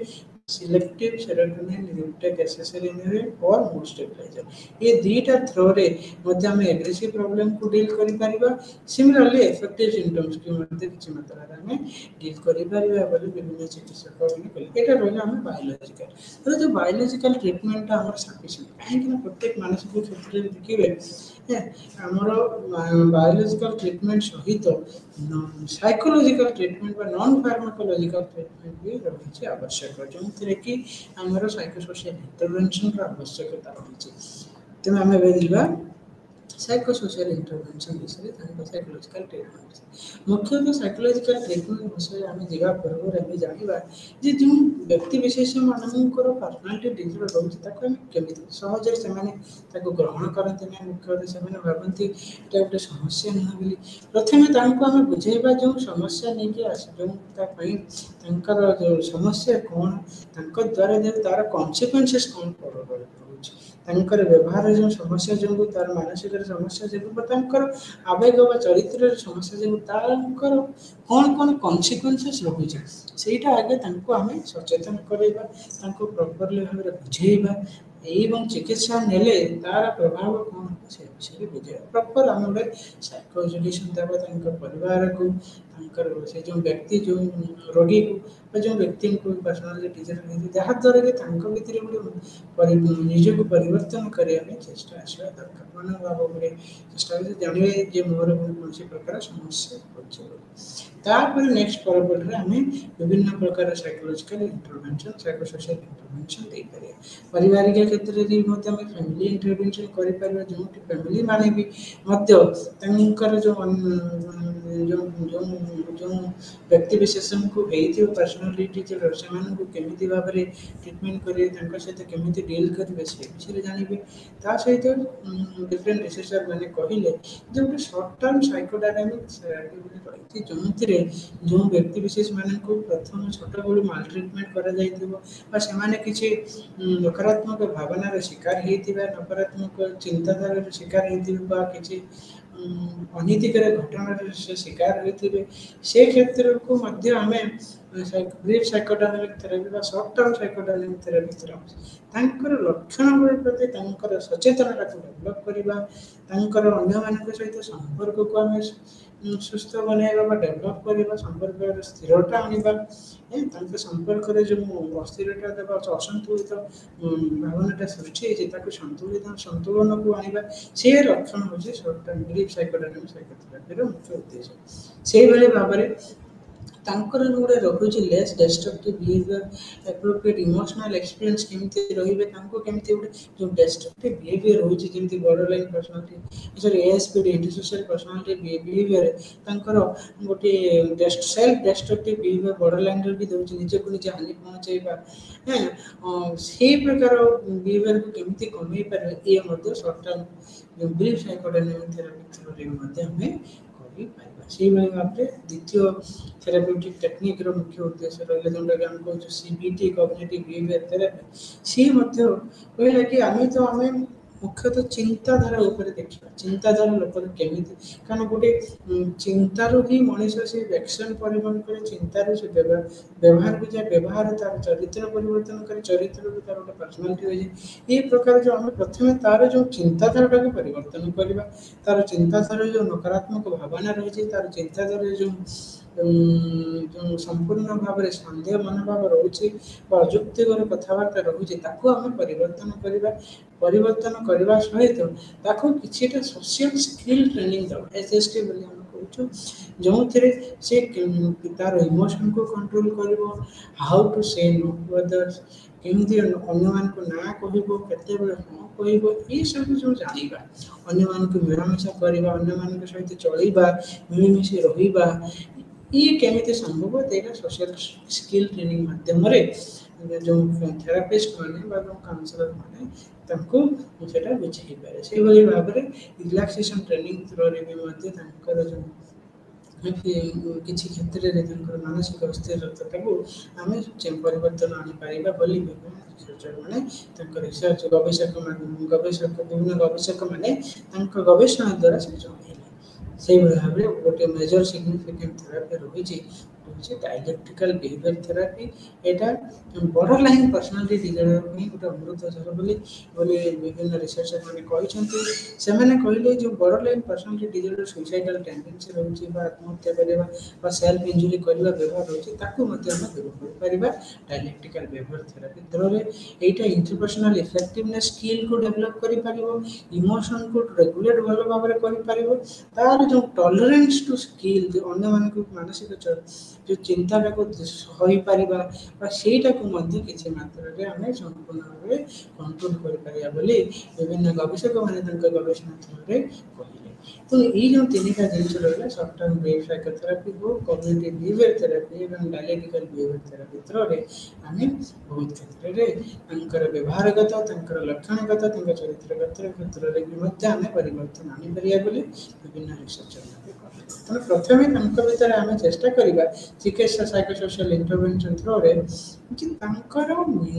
सिलेक्टिव सेरोटोनिन न्यूटेक एसेसरीन और मूड स्टेबलाइजर ये दीटा थ्रो रे मध्ये हम एग्रेसिव प्रॉब्लम को डील करि परिबा सिमिलरली इफेक्टिव सिम्पटम्स की मध्ये किछि मात्रा रे हम डील करि परिबा बोली विभिन्न चिकित्सक माने कहले एटा रहला हम बायोलॉजिकल तो जो बायोलॉजिकल ट्रीटमेंट हमर सफिशिएंट काहे कि प्रत्येक मानसिक क्षेत्र रे देखिबे हमर बायोलॉजिकल ट्रीटमेंट सहित साइकोलॉजिकल ट्रीटमेंट बा नॉन फार्माकोलॉजिकल ट्रीटमेंट भी रही आवश्यक जो कि आमर साइकोसोशियल इंटरवेंशन आवश्यकता रही तेणु आम ए साइकोसोशियल इंटरवेंशन विषय साइकोलॉजिकल ट्रीटमेंट मुख्यतः साइकोलॉजिकल ट्रीटमेंट विषय आम जा पूर्व आम जाना जे जो व्यक्ति विशेष मानकर पर्सनालीटी डिसऑर्डर रोचे केमी सहज से ग्रहण करते ना मुख्यतः से भावती ये गोटे समस्या नुह बोली प्रथम आम बुझेबा जो समस्या नहीं आस जो जो समस्या कौन द्वारा जो तार कॉन्सिक्वेंसेस कौन पड़े तांकर व्यवहार जो समस्या जो तार मानसिक समस्या जो आवेग व चरित्र समस्या जो तांकर कौन कौन कॉन्सिक्वेंसेस रही सेटा आगे आम सचेतन करवा प्रॉपरली भाव में बुझेबा एवं चिकित्सा नेले तार प्रभाव कौन से विषय बुझे प्रॉपर आम गोटे साइको एजुकेशन देवा परिवार को से जो व्यक्ति जो रोगी को जो व्यक्ति को पर्सनाली टीचर जहाद्वारा कि भितर गोटे निजक परिवर्तन करने चेष्टा आसवा दरकार मनोभाव में चेष्टा जानवे मोर कौन प्रकार समस्या होपर नेक्स्ट परपट आम विभिन्न प्रकार साइकोलॉजिकल इंटरवेंशन साइकोसोशियल इंटरवेंशन दे पारे पारिवारिक क्षेत्र में फैमिली इंटरवेंशन कर जो फैमिली माने भी जो जो व्यक्ति विशेष को पर्सनालीटी से केमी भाव में ट्रिटमेंट करेंगे सहित केमी डील करेंगे से विषय जानवे ता सहित डिफरेंट रिसर्चर मैंने कहले जो गोटे सर्ट टर्म साइकोडायनामिक रही जो जो व्यक्ति विशेष मान प्रथम छोट बड़ू माल ट्रिटमेंट कर किसी नकारात्मक भावनार शिकार होता नकारात्मक चिंताधार शिकार होता किसी अनीतिकर घटनार से शिकार होते से क्षेत्र को आम brief psychodynamic therapy short term psychodynamic therapy लक्षण प्रति सचेतनता को डेभलप करवा अन्य सहित संपर्क को आम सुस्थ बनवा डेभलप करवा संपर्क स्थिरता आनवा संपर्क जो अस्थिरता देवा असंतुलित भावनाटा सृष्टि संतुलित संतुलन को आनवा से लक्षण हूँ short term brief psychodynamic psychotherapy मुख्य उद्देश्य से भाव में तांकर जोड़े रखुच less destructive behaviour appropriate emotional experience केमती रहिबे तांको केमती गोटे जो डिस्ट्रक्टिव बिहेवियर होची जेमती borderline personality sorry ASPD antisocial personality behaviour तांकर गोटे सेल्फ डिस्ट्रक्टिव बिहेवियर बॉर्डरलाइन रे भी दोची निजे को निजे हानि पहुंचेबा से प्रकार बिहेवियर को केमती कमी पारे ये मध्ये short term brief psychodynamic therapy through रे मध्ये हमें से भाव में द्वितीय थेराप्यूटिक टेक्निक मुख्य उद्देश्य रहा जोटा कि आम कह सीबीटी कॉग्निटिव बिहेवियर थेरेपी सी कहला कि आम तो आम मुख्यतः चिंताधारा देखा चिंताधारा लोक केमी कारण गोटे चिंतारू ही मनीष से एक्शन परिवहन करे चिंतारू से व्यवहार को जाए व्यवहार तार चरित्र परिवर्तन करे चरित्र तार गोटे पर्सनालीटी हो जाए ये प्रकार जो आम प्रथम तार जो चिंताधारा को परिवर्तन करवा तार चिंताधारा जो नकारात्मक भावना रही तार चिंताधारा जो जो संपूर्ण भाव में सन्देह मनोभाव रोचे अजुक्तिकर कथबार्ता रोचे आम परिवर्तन करने सहित कि सोशल स्किल ट्रेनिंग दवा एसएसटी कहूँ जो से तार इमोशन को कंट्रोल कर हाउ टू से नो टू अदर्स केमती अन्य मान को ना कहते हाँ कह ये सब जो जाना अन्य मान को मिलामिशा करवा अन्य मान सहित चलवा मिलमिशि रहा ये केमी संभव है सोशल स्किल ट्रेनिंग माध्यम जो थेरापिस्ट मैंने काउंसलर मैंने बुझे पारे से भाव में रिलैक्सेशन ट्रेनिंग थ्रो जो किसी क्षेत्र में मानसिक अस्थिरता को आम परिवर्तन आनीपर बोली रिसर्चर मैंने रिसर्च गवेषक विभिन्न गवेषक मैंने गवेषणा द्वारा से जन ସେଇଭଳି ଭାବରେ ଗୋଟେ ମେଜର ସିଗ୍ନିଫିକାଣ୍ଟ ଥେରାପି ରହିଛି ହେଉଛି ଡାଇଲେକ୍ଟ୍ରିକାଲ ବିହେଭିୟର ଥେରାପି। ଏଇଟା ବର୍ଡରଲାଇନ୍ ପର୍ସନାଲିଟି ଡିଜର୍ଡର ପାଇଁ ଗୋଟେ ଅମୃତଧର ବୋଲି ବିଭିନ୍ନ ରିସର୍ଚର ମାନେ କହିଛନ୍ତି। ସେମାନେ କହିଲେ ଯେଉଁ borderline personality disorder suicidal tendency ରହୁଛି ବା ଆତ୍ମହତ୍ୟା କରିବା ବା ସେଲ୍ଫ ଇଞ୍ଜୁରି କରିବା ବ୍ୟବହାର ରହୁଛି ତାକୁ ମଧ୍ୟ ଆମେ ଦୂର କରିପାରିବା ଡାଇଲେକ୍ଟ୍ରିକାଲ ବିହେଭିୟର ଥେରାପି ଥ୍ରୋରେ। ଏଇଟା ଇଣ୍ଟରପର୍ସନାଲ ଇଫେକ୍ଟିଭନେସ୍ ସ୍କିଲ୍କୁ ଡେଭଲପ୍ କରିପାରିବ, ଇମୋସନକୁ ରେଗୁଲେଟ୍ ଭଲ ଭାବରେ କରିପାରିବ। ତାର ଯେଉଁ ଟଲରେନ୍ସ ଟୁ ସ୍କିଲ୍, ଯେଉଁ ଅନ୍ୟମାନଙ୍କୁ ମାନସିକ ଯେଉଁ ଚିନ୍ତାଟାକୁ ସହିପାରିବା ବା ସେଇଟାକୁ ମଧ୍ୟ କିଛି ମାତ୍ରାରେ ଆମେ ସମ୍ପୂର୍ଣ୍ଣ ଭାବେ କଣ୍ଟ୍ରୋଲ କରିପାରିବା ବୋଲି ବିଭିନ୍ନ ଗବେଷକମାନେ ତାଙ୍କ ଗବେଷଣା ଥ୍ରୋରେ କହିଲେ। ତେଣୁ ଏଇ ଯେଉଁ ତିନିଟା ଜିନିଷ ରହିଲା ସର୍ଟ ଟର୍ମ ବ୍ରେକ୍ ସାଇକୋଥେରାପି ହଉ, କଗ୍ନିଟିଭ୍ ବିହେଭିୟର ଥେରାପି ଏବଂ ଡାଇଲେକ୍ଟ୍ରିକାଲ ବିହେଭିୟର ଥେରାପି ଥ୍ରୋରେ ଆମେ ବହୁତ କ୍ଷେତ୍ରରେ ତାଙ୍କର ବ୍ୟବହାରଗତ, ତାଙ୍କର ଲକ୍ଷଣଗତ, ତାଙ୍କ ଚରିତ୍ରଗତ କ୍ଷେତ୍ରରେ ବି ମଧ୍ୟ ଆମେ ପରିବର୍ତ୍ତନ ଆଣିପାରିବା ବୋଲି ବିଭିନ୍ନ ରିସର୍ଚ୍ଚର ମାନେ କହିଲେ। ତେଣୁ ପ୍ରଥମେ ତାଙ୍କ ଭିତରେ ଆମେ ଚେଷ୍ଟା କରିବା ଚିକିତ୍ସା ସାଇକୋସୋସିଆଲ ଇଣ୍ଟରଭେନସନ୍ ଥ୍ରୋରେ ଯେ ତାଙ୍କର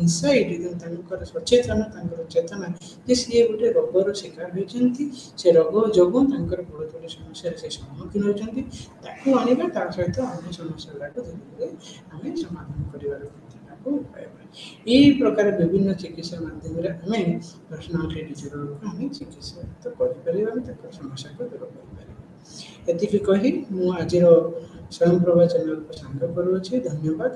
ଇନସାଇଟ୍, ତାଙ୍କର ସଚେତନ, ତାଙ୍କର ଚେତନା ଯେ ସିଏ ଗୋଟେ ରୋଗର ଶିକାର ହୋଇଛନ୍ତି, ସେ ରୋଗ ଯୋଗୁଁ ତାଙ୍କର ବହୁତ ଗୁଡ଼ିଏ ସମସ୍ୟାରେ ସେ ସମ୍ମୁଖୀନ ହେଉଛନ୍ତି, ତାକୁ ଆଣିବା ତା ସହିତ ଅନ୍ୟ ସମସ୍ୟା ଗୁଡ଼ାକ ଧୀରେ ଧୀରେ ଆମେ ସମାଧାନ କରିବାର ତାକୁ ଉପାୟ ପାଇଁ ଏହି ପ୍ରକାର ବିଭିନ୍ନ ଚିକିତ୍ସା ମାଧ୍ୟମରେ ଆମେ ପର୍ସନାଲିଟି ଡିସଅର୍ଡରକୁ ଆମେ ଚିକିତ୍ସା କରିପାରିବା, ତାଙ୍କର ସମସ୍ୟାକୁ ଦୂର କରିପାରିବା। ଏତିକି କହି ମୁଁ ଆଜିର ସ୍ୱୟଂପ୍ରଭା ଚ୍ୟାନେଲକୁ ସାଙ୍ଗ କରୁଅଛି। ଧନ୍ୟବାଦ।